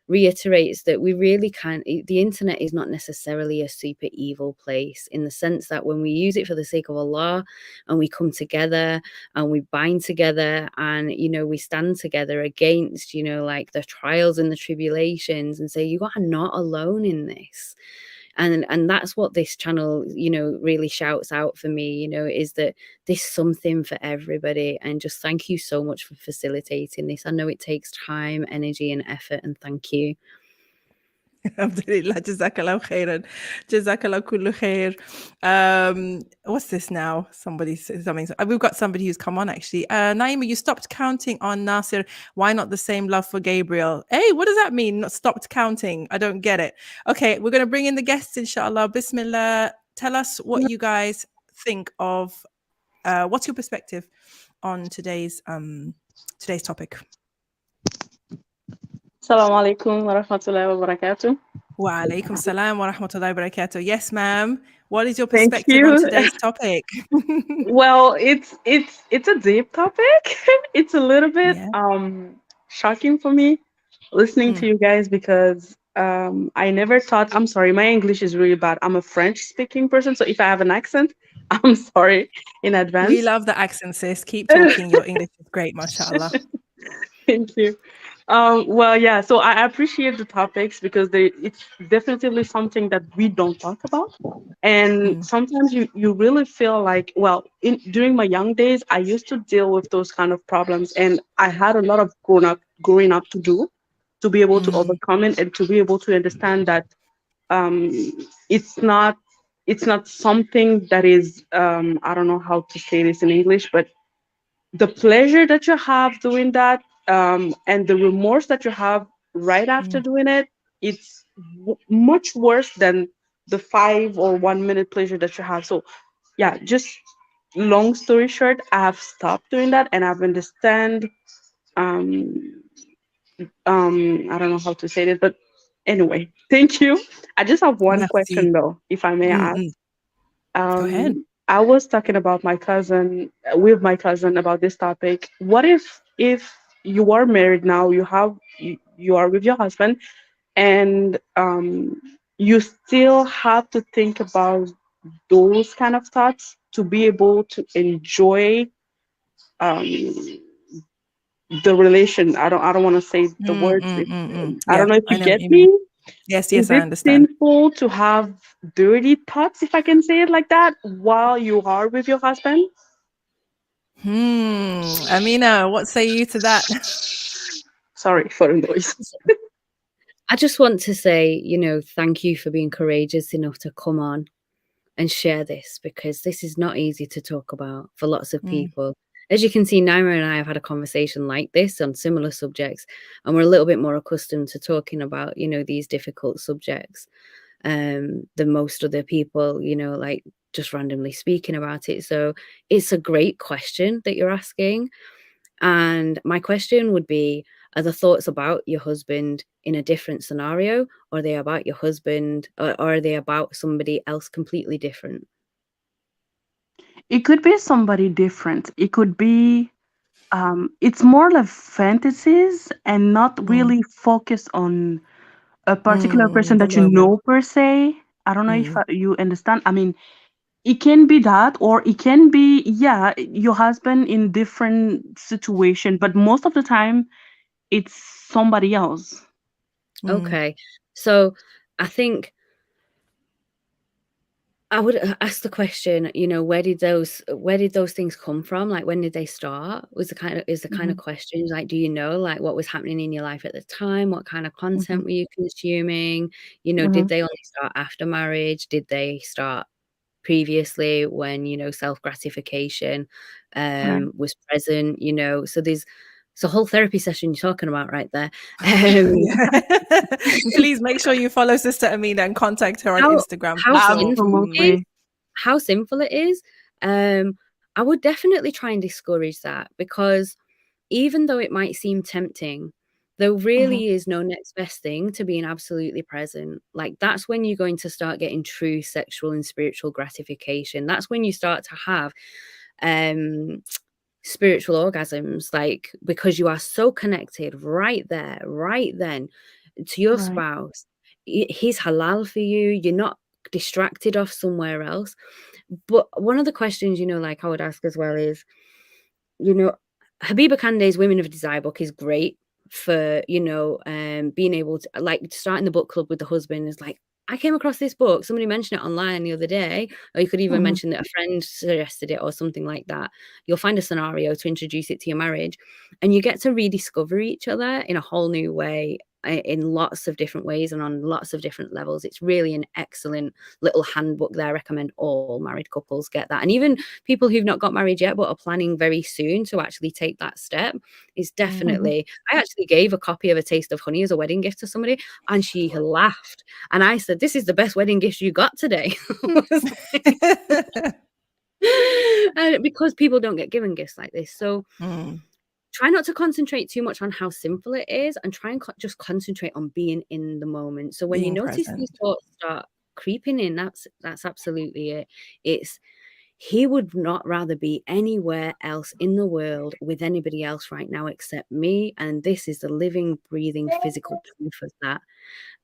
reiterates that we really can. The internet is not necessarily a super evil place, in the sense that when we use it for the sake of Allah and we come together and we bind together and we stand together against like the trials and the tribulations, and say you are not alone in this. And that's what this channel really shouts out for me, is that there's something for everybody. And just thank you so much for facilitating this. I know it takes time, energy and effort, and thank you. Alhamdulillah, jazakAllahu khairan. Jazakallah kullu khair. What's this now? Somebody says something. We've got somebody who's come on actually. Naima, you stopped counting on Nasir. Why not the same love for Gabriel? Hey, what does that mean? Not stopped counting. I don't get it. Okay, we're going to bring in the guests, inshallah. Bismillah. Tell us what you guys think of. What's your perspective on today's topic? Assalamu alaikum wa rahmatullahi wa barakatuh. Wa alaikum salam wa rahmatullahi wa barakatuh. Yes, ma'am. What is your perspective on today's topic? Well, it's a deep topic. It's a little bit shocking for me listening to you guys, because I never thought, I'm sorry, my English is really bad. I'm a French speaking person, so if I have an accent, I'm sorry in advance. We love the accent, sis. Keep talking. Your English is great, mashallah. Thank you. Well, yeah, so I appreciate the topics, because it's definitely something that we don't talk about. And sometimes you really feel like, well, during my young days, I used to deal with those kind of problems, and I had a lot of growing up to do to be able to overcome it, and to be able to understand that it's not something that is, I don't know how to say this in English, but the pleasure that you have doing that, and the remorse that you have right after doing it, it's much worse than the 5 or 1 minute pleasure that you have. So yeah, just long story short, I have stopped doing that, and I've understand, I don't know how to say it, but anyway, thank you. I just have one question though, if I may ask. Go ahead. I was talking about with my cousin about this topic. What if you are married now, you are with your husband, and you still have to think about those kind of thoughts to be able to enjoy the relation. I don't want to say the words. I don't know if you get me. Yes, Is I it understand. sinful to have dirty thoughts, if I can say it like that, while you are with your husband? Amina, what say you to that? Sorry for the noise. I just want to say, thank you for being courageous enough to come on and share this, because this is not easy to talk about for lots of people. As you can see, Naima and I have had a conversation like this on similar subjects, and we're a little bit more accustomed to talking about, these difficult subjects than most other people, like just randomly speaking about it. So it's a great question that you're asking. And my question would be, are the thoughts about your husband in a different scenario, or are they about your husband, or are they about somebody else completely different? It could be somebody different. It could be, it's more like fantasies and not really focused on a particular person the that you moment. know per se. I don't know if you understand. I mean, it can be that, or it can be, yeah, your husband in different situation, but most of the time it's somebody else. Okay. So I think I would ask the question, where did those things come from? Like, when did they start? Is the kind of question, like, do you know, like, what was happening in your life at the time? What kind of content were you consuming? Did they only start after marriage? Did they start previously when, self-gratification was present? So there's a whole therapy session you're talking about right there. Please make sure you follow Sister Amina and contact her on Instagram. How sinful it is. I would definitely try and discourage that, because even though it might seem tempting, there really is no next best thing to being absolutely present. Like, that's when you're going to start getting true sexual and spiritual gratification. That's when you start to have spiritual orgasms, like, because you are so connected right there, right then, to your Right. spouse. He's halal for you. You're not distracted off somewhere else. But one of the questions, like I would ask as well is, Habiba Kande's Women of Desire book is great for, being able to, like, starting the book club with the husband is like, I came across this book. Somebody mentioned it online the other day, or you could even mention that a friend suggested it or something like that. You'll find a scenario to introduce it to your marriage, and you get to rediscover each other in a whole new way, in lots of different ways and on lots of different levels. It's really an excellent little handbook there. I recommend all married couples get that. And even people who've not got married yet but are planning very soon to actually take that step is definitely, I actually gave a copy of A Taste of Honey as a wedding gift to somebody, and she laughed. And I said, this is the best wedding gift you got today. Because people don't get given gifts like this. So try not to concentrate too much on how simple it is, and try and just concentrate on being in the moment. So when you notice these thoughts start creeping in, that's absolutely it. It's, he would not rather be anywhere else in the world with anybody else right now except me. And this is the living, breathing, physical proof of that.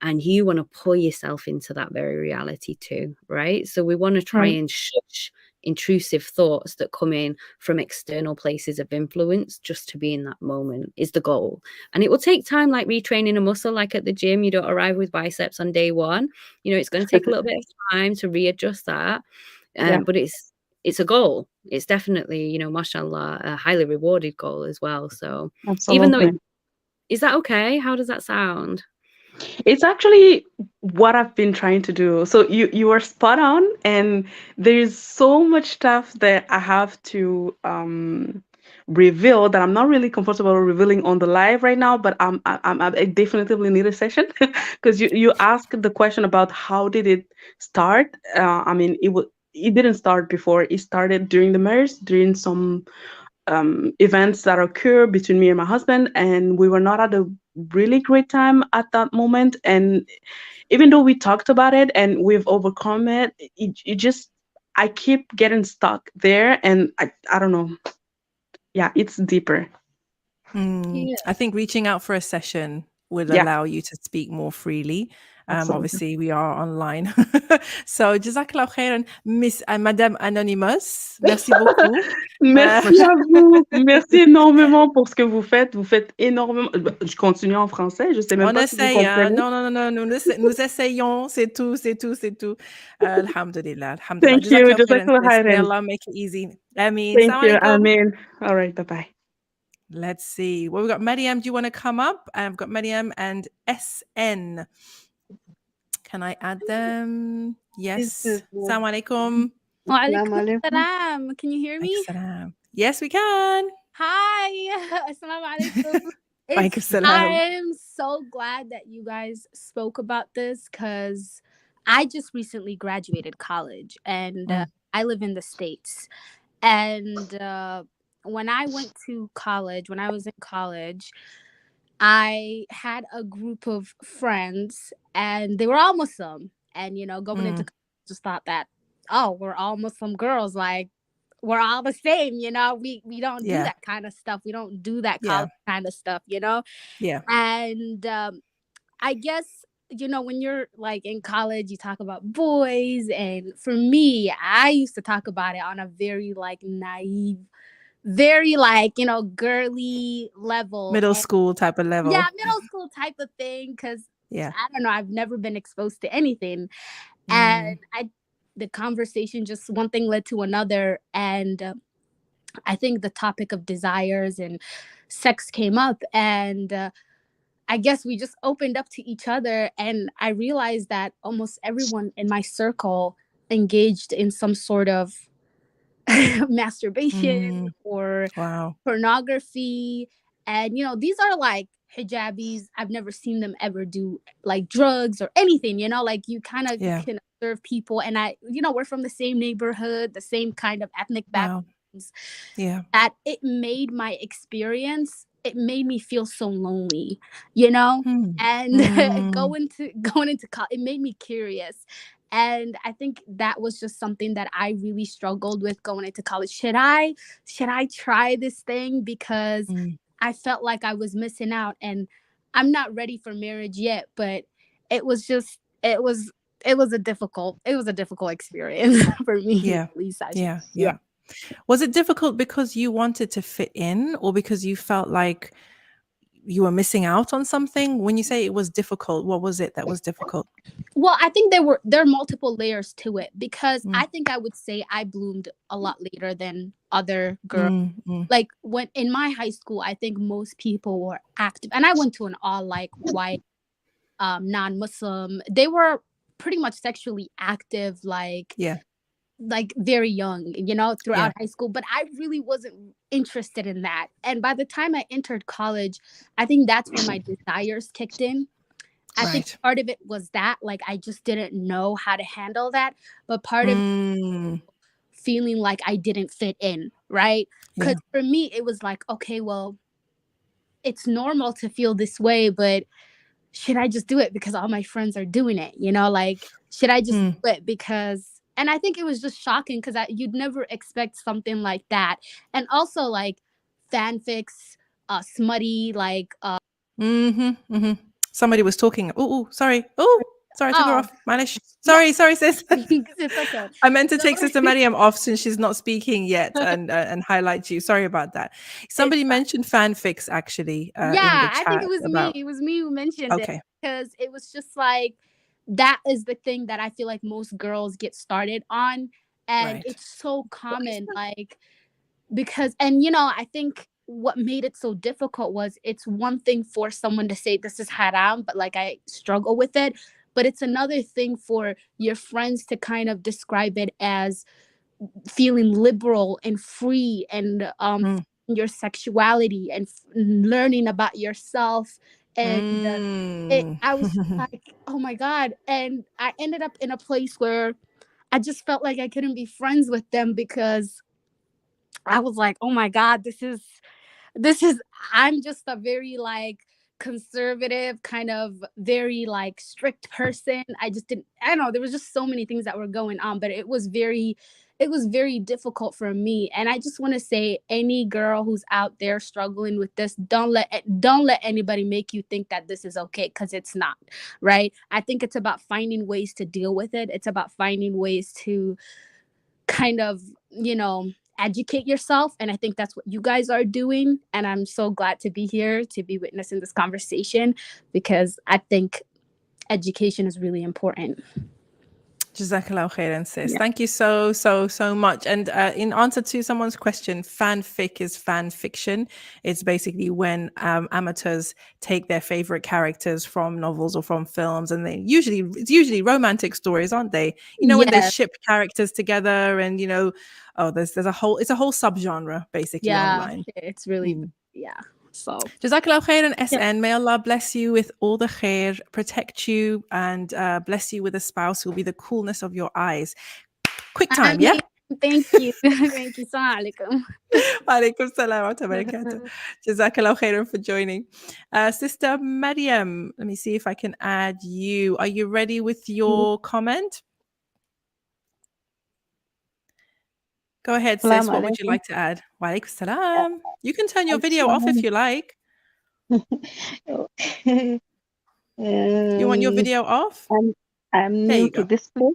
And you want to pull yourself into that very reality too, right? So we want to try and shush intrusive thoughts that come in from external places of influence, just to be in that moment is the goal. And it will take time, like retraining a muscle, like at the gym. You don't arrive with biceps on day one. It's going to take a little bit of time to readjust that. But it's a goal. It's definitely, mashallah, a highly rewarded goal as well. So even though is that okay? How does that sound? It's actually what I've been trying to do. So you are spot on, and there's so much stuff that I have to reveal that I'm not really comfortable revealing on the live right now. But I definitely need a session, because you asked the question about how did it start. I mean, it didn't start before. It started during the marriage, during some events that occur between me and my husband, and we were not at a really great time at that moment. And even though we talked about it and we've overcome it, it just, I keep getting stuck there, and I don't know. Yeah, it's deeper. I think reaching out for a session would allow you to speak more freely. Obviously, we are online. So, jazakAllahu khairan, Miss Madame Anonymous. Merci beaucoup. Merci à vous. Merci énormément pour ce que vous faites. Vous faites énormément. Je continue en français. Je sais même pas si vous comprenez. Non. Nous essayons. C'est tout. Alhamdulillah. Thank you. Jazakallahu khairan. May Allah make it easy. Ameen. Thank you. Amen. All right. Bye-bye. Let's see. Well, we've got Mariam. Do you want to come up? I've got Mariam and SN. Can I add them? Yes. Assalamu alaikum. Wa alaikum assalam. Can you hear me? Yes, we can. Hi. Assalamu alaikum. I am so glad that you guys spoke about this, because I just recently graduated college, and I live in the States. And when I went to college, when I was in college, I had a group of friends, and they were all Muslim. And, going into college, just thought that, oh, we're all Muslim girls. Like, we're all the same, we don't do that kind of stuff. We don't do that college kind of stuff, Yeah. And I guess, when you're like in college, you talk about boys. And for me, I used to talk about it on a very like naive, very like, girly level. Middle school type of level. Yeah, middle school type of thing. Because I don't know, I've never been exposed to anything. And the conversation, just one thing led to another. And I think the topic of desires and sex came up. And I guess we just opened up to each other. And I realized that almost everyone in my circle engaged in some sort of masturbation or pornography. And, these are like hijabis. I've never seen them ever do like drugs or anything, like you kind of can observe people. And we're from the same neighborhood, the same kind of ethnic background. Yeah. that it made my experience, it made me feel so lonely, you know? And going into college, it made me curious. And I think that was just something that I really struggled with going into college. Should I try this thing? Because I felt like I was missing out, and I'm not ready for marriage yet, but it was just it was a difficult experience for me, Yeah. at least I should. Yeah. Yeah. Was it difficult because you wanted to fit in, or because you felt like you were missing out on something? When you say it was difficult, what was it that was difficult? Well, I think there are multiple layers to it, because I think I would say I bloomed a lot later than other girls. Like when in my high school, I think most people were active, and I went to an all like white non-Muslim. They were pretty much sexually active, like very young, throughout high school. But I really wasn't interested in that. And by the time I entered college, I think that's when my desires kicked in. I think part of it was that, like, I just didn't know how to handle that. But part of feeling like I didn't fit in, right? Because for me, it was like, okay, well, it's normal to feel this way, but should I just do it because all my friends are doing it? Like, should I just do it because... And I think it was just shocking because you'd never expect something like that. And also, like, fanfics, smutty, like... Somebody was talking. Oh, sorry. Sorry, I took her off. Manish. Sorry, sis. It's okay. I meant to take Sister Mariam off since she's not speaking yet, and highlight you. Sorry about that. Somebody mentioned fanfics, actually, in the chat. I think it was me. It was me who mentioned it, because it was just like, that is the thing that I feel like most girls get started on. And it's so common, like, because, and I think what made it so difficult was, it's one thing for someone to say this is haram, but like, I struggle with it. But it's another thing for your friends to kind of describe it as feeling liberal and free, and your sexuality, and learning about yourself. And I was like, oh my God. And I ended up in a place where I just felt like I couldn't be friends with them, because I was like, oh my God, this is I'm just a very, like, conservative, kind of very, like, strict person. I don't know, there was just so many things that were going on, but it was very difficult for me. And I just want to say, any girl who's out there struggling with this, don't let anybody make you think that this is okay, because it's not, right? I think it's about finding ways to deal with it. It's about finding ways to kind of, educate yourself. And I think that's what you guys are doing. And I'm so glad to be here, to be witnessing this conversation, because I think education is really important. JazakAllahu khairan, sis. Thank you so much. And in answer to someone's question, fanfic is fan fiction. It's basically when amateurs take their favorite characters from novels or from films, and it's usually romantic stories, aren't they? When they ship characters together, and it's a whole subgenre basically online. It's really So JazakAllahu khairan, SN. May Allah bless you with all the khair, protect you, and bless you with a spouse who will be the coolness of your eyes. Quick time, Thank you. Thank you. Assalamu alaikum. Wa alaikum salam wa barakatuh. JazakAllahu khairan for joining. Sister Mariam, let me see if I can add you. Are you ready with your comment? Go ahead, sis. What would you like to add? Wa alaikum salam. You can turn your video off if you like. You want your video off? I'm new to this place.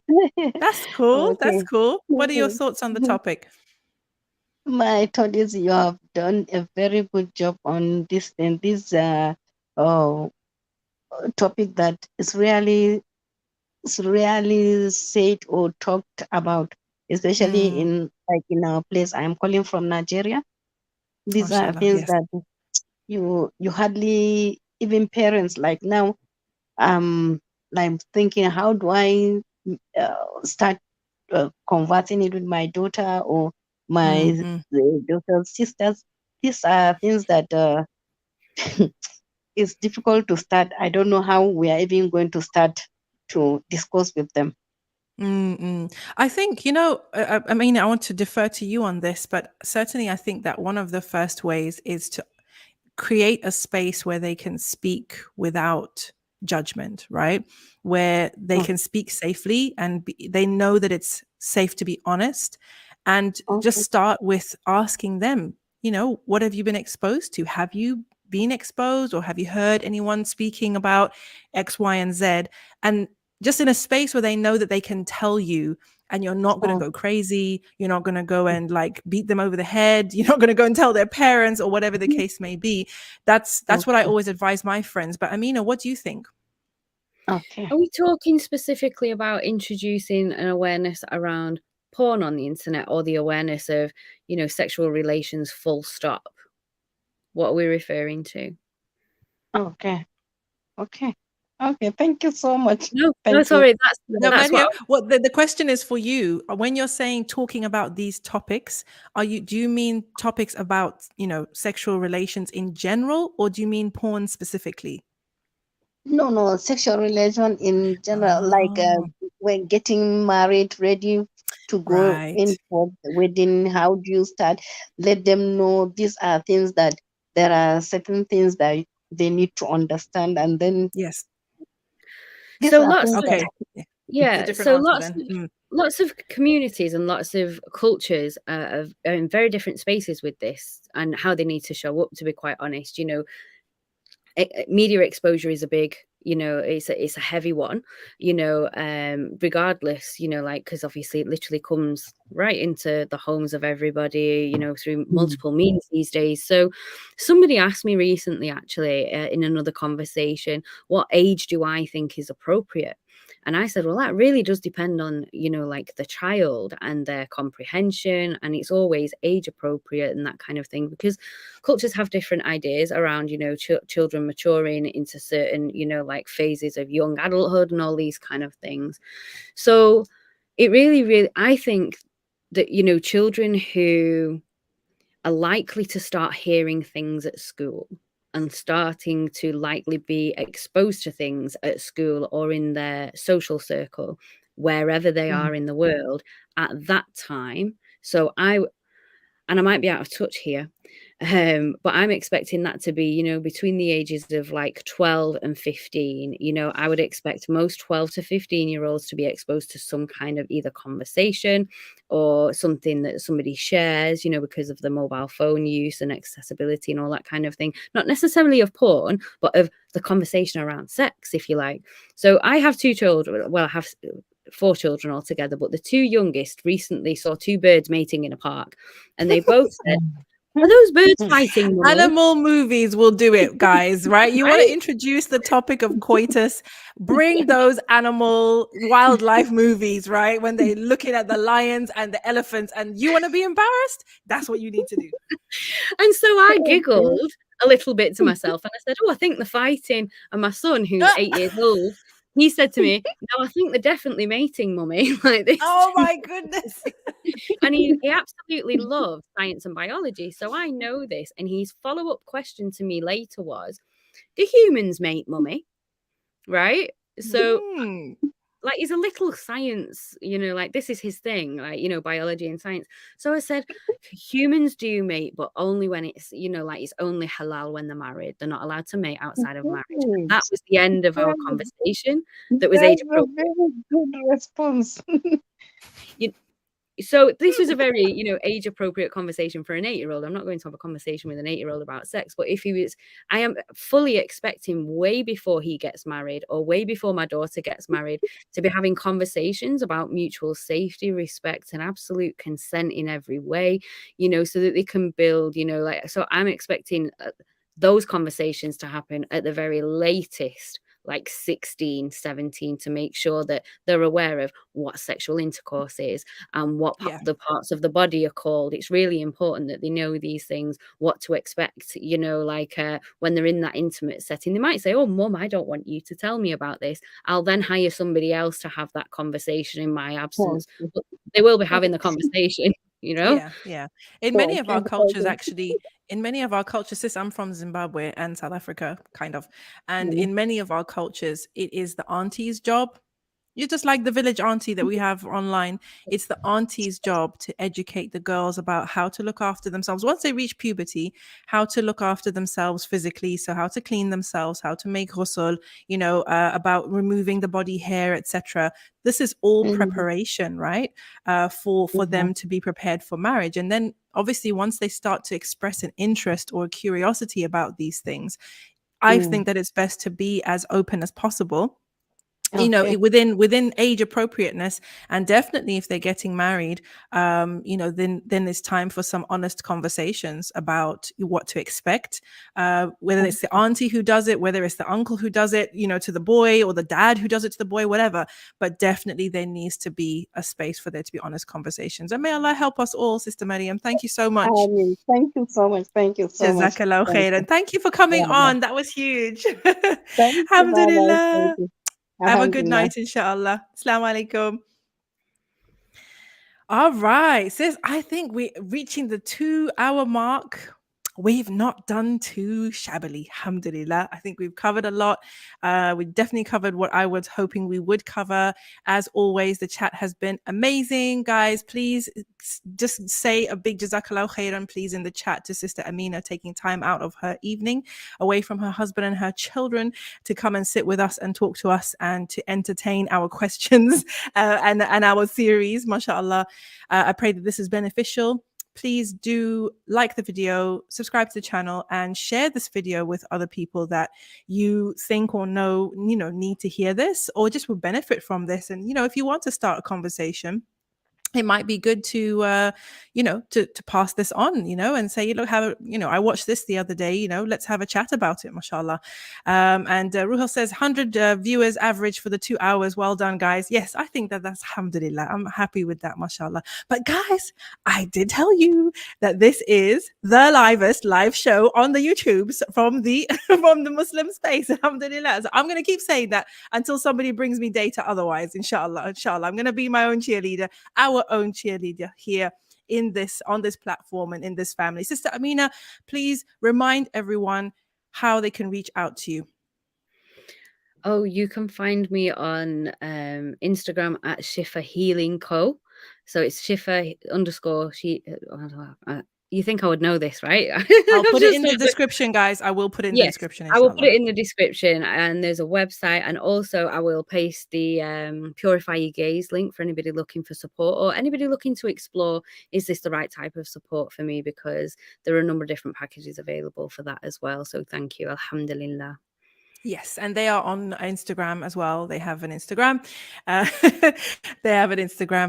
That's cool. Okay. That's cool. What are your thoughts on the topic? My thought is, you have done a very good job on this topic that is really said or talked about, especially in our place. I'm calling from Nigeria. These are things that you hardly, even parents, like now, I'm thinking, how do I start converting it with my daughter or my daughter's sisters? These are things that it's difficult to start. I don't know how we are even going to start to discuss with them. I think, I mean, I want to defer to you on this, but certainly I think that one of the first ways is to create a space where they can speak without judgment, right? Where they can speak safely and they know that it's safe to be honest, and just start with asking them, what have you been exposed to? Have you been exposed, or have you heard anyone speaking about X, Y, and Z? And just in a space where they know that they can tell you, and you're not going to go crazy. You're not going to go and like beat them over the head. You're not going to go and tell their parents or whatever the case may be. That's what I always advise my friends. But Amina, what do you think? Okay. Are we talking specifically about introducing an awareness around porn on the internet, or the awareness of, sexual relations full stop? What are we referring to? Okay. Thank you so much. No, sorry. That's Maria, what the question is for you. When you're saying talking about these topics, do you mean topics about, sexual relations in general, or do you mean porn specifically? No, sexual relation in general, like when getting married, ready to go in for the wedding. How do you start? Let them know these are things that there are certain things that they need to understand, and then yes. So lots of communities and lots of cultures are in very different spaces with this and how they need to show up, to be quite honest. Media exposure is a big, it's a heavy one, regardless, because obviously it literally comes right into the homes of everybody, through multiple means these days. So somebody asked me recently, actually, in another conversation, what age do I think is appropriate? And I said, well, that really does depend on, the child and their comprehension. And it's always age appropriate and that kind of thing, because cultures have different ideas around, children maturing into certain, phases of young adulthood and all these kind of things. So it really, I think that, children who are likely to start hearing things at school and starting to likely be exposed to things at school or in their social circle, wherever they are in the world at that time. So I might be out of touch here, but I'm expecting that to be, between the ages of like 12 and 15. I would expect most 12 to 15-year-olds to be exposed to some kind of either conversation or something that somebody shares, because of the mobile phone use and accessibility and all that kind of thing. Not necessarily of porn, but of the conversation around sex, if you like. So I have 2 children. Well, I have 4 children altogether, but the 2 youngest recently saw 2 birds mating in a park, and they both said, are those birds fighting, Mummy? Animal movies will do it, guys, right? You want to introduce the topic of coitus, bring those animal wildlife movies, right? When they're looking at the lions and the elephants and you want to be embarrassed, that's what you need to do. And so I giggled a little bit to myself and I said, I think they're fighting. And my son, who's 8 years old, he said to me, no, I think they're definitely mating, Mummy. Like this. Oh my goodness. And he absolutely loves science and biology. So I know this. And his follow-up question to me later was, do humans mate, Mummy? Right? So like he's a little science, like this is his thing, like, biology and science. So I said, humans do mate, but only when it's, like it's only halal when they're married. They're not allowed to mate outside of marriage. And that was the end of our conversation. That was age appropriate. Very good response. So this was a very, age appropriate conversation for an 8-year-old. I'm not going to have a conversation with an 8-year-old about sex, but if he was, I am fully expecting way before he gets married or way before my daughter gets married to be having conversations about mutual safety, respect, and absolute consent in every way, so that they can build, so I'm expecting those conversations to happen at the very latest, like 16, 17, to make sure that they're aware of what sexual intercourse is and what the parts of the body are called. It's really important that they know these things, what to expect, when they're in that intimate setting. They might say, oh, Mum, I don't want you to tell me about this. I'll then hire somebody else to have that conversation in my absence. But they will be having the conversation, Yeah. In many of our cultures, actually, sis, I'm from Zimbabwe and South Africa, kind of. And in many of our cultures, it is the auntie's job, You're just like the village auntie that we have online. It's the auntie's job to educate the girls about how to look after themselves once they reach puberty, how to look after themselves physically. So how to clean themselves, how to make ghusl, about removing the body hair, etc. This is all preparation, right? For them to be prepared for marriage. And then obviously once they start to express an interest or a curiosity about these things, I think that it's best to be as open as possible. Within age appropriateness, and definitely if they're getting married, then it's time for some honest conversations about what to expect, whether it's the auntie who does it, whether it's the uncle who does it, to the boy, or the dad who does it to the boy, whatever. But definitely there needs to be a space for there to be honest conversations. And may Allah help us all, Sister Mariam. Thank you so much. Thank you so much. Thank you so much. jazakAllahu khairan. Thank you for coming on. That was huge. Thank Alhamdulillah. you. Have a good night, inshallah. Assalamu alaikum. All right, sis, I think we're reaching the 2-hour mark. We've not done too shabbily, alhamdulillah. I think we've covered a lot. We definitely covered what I was hoping we would cover. As always, the chat has been amazing. Guys, please just say a big jazakAllahu khairan, please, in the chat to Sister Amina, taking time out of her evening away from her husband and her children to come and sit with us and talk to us and to entertain our questions and our theories, mashallah. I pray that this is beneficial. Please do like the video, subscribe to the channel, and share this video with other people that you think or know, need to hear this or just will benefit from this. And, if you want to start a conversation, it might be good to, to pass this on, and say, look, I watched this the other day, let's have a chat about it, mashallah. And Ruhal says 100 viewers average for the 2 hours. Well done, guys. Yes, I think that's alhamdulillah. I'm happy with that, mashallah. But guys, I did tell you that this is the livest live show on the YouTubes from the Muslim space, alhamdulillah. So I'm going to keep saying that until somebody brings me data otherwise, inshallah. I'm going to be my own cheerleader, our own cheerleader here on this platform and in this family. Sister Amina, please remind everyone how they can reach out to you. Oh, you can find me on Instagram at Shifa Healing Co. So it's Shifa _ you think I would know this, right? I'll put it in the description, guys. I will put it in the description. I will put it in the description, and there's a website, and also I will paste the Purify Your Gaze link for anybody looking for support or anybody looking to explore, is this the right type of support for me? Because there are a number of different packages available for that as well. So thank you. Alhamdulillah. Yes, and they are on Instagram as well. They have an Instagram.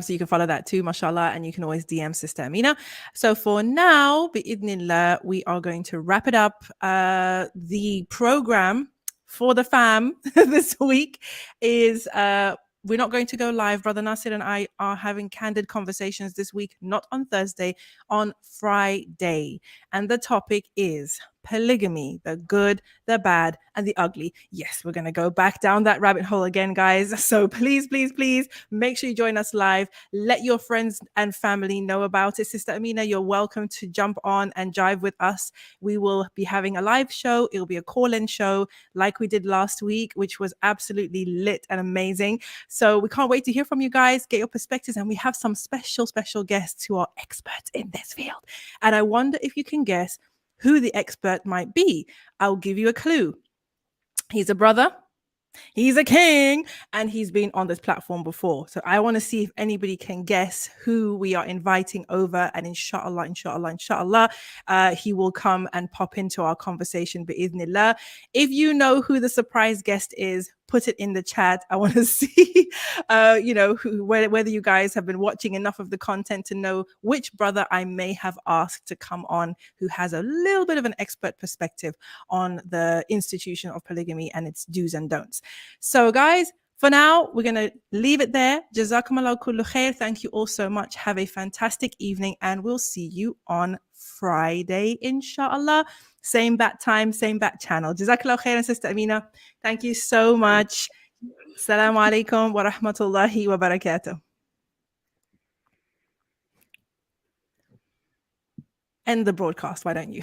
So you can follow that too, mashallah, and you can always DM Sister Amina. So for now, bi'idhnillah, we are going to wrap it up. The program for the fam this week is we're not going to go live. Brother Nasir and I are having candid conversations this week, not on Thursday, on Friday. And the topic is polygamy, the good, the bad, and the ugly. Yes, we're going to go back down that rabbit hole again, guys. So please, please, please make sure you join us live. Let your friends and family know about it. Sister Amina, you're welcome to jump on and jive with us. We will be having a live show. It'll be a call-in show like we did last week, which was absolutely lit and amazing. So we can't wait to hear from you guys, get your perspectives, and we have some special guests who are experts in this field. And I wonder if you can guess who the expert might be. I'll give you a clue. He's a brother, he's a king, and he's been on this platform before. So I want to see if anybody can guess who we are inviting over, and inshallah, he will come and pop into our conversation bi'idhnillah. If you know who the surprise guest is, put it in the chat. I want to see, whether you guys have been watching enough of the content to know which brother I may have asked to come on who has a little bit of an expert perspective on the institution of polygamy and its do's and don'ts. So guys, for now, we're going to leave it there. Jazakumullahu kullu khair. Thank you all so much. Have a fantastic evening, and we'll see you on Friday, inshallah. Same bat time, same bat channel. Jazakallahu khairan, Sister Amina. Thank you so much. Assalamu alaikum wa rahmatullahi wa barakatuh. End the broadcast, why don't you?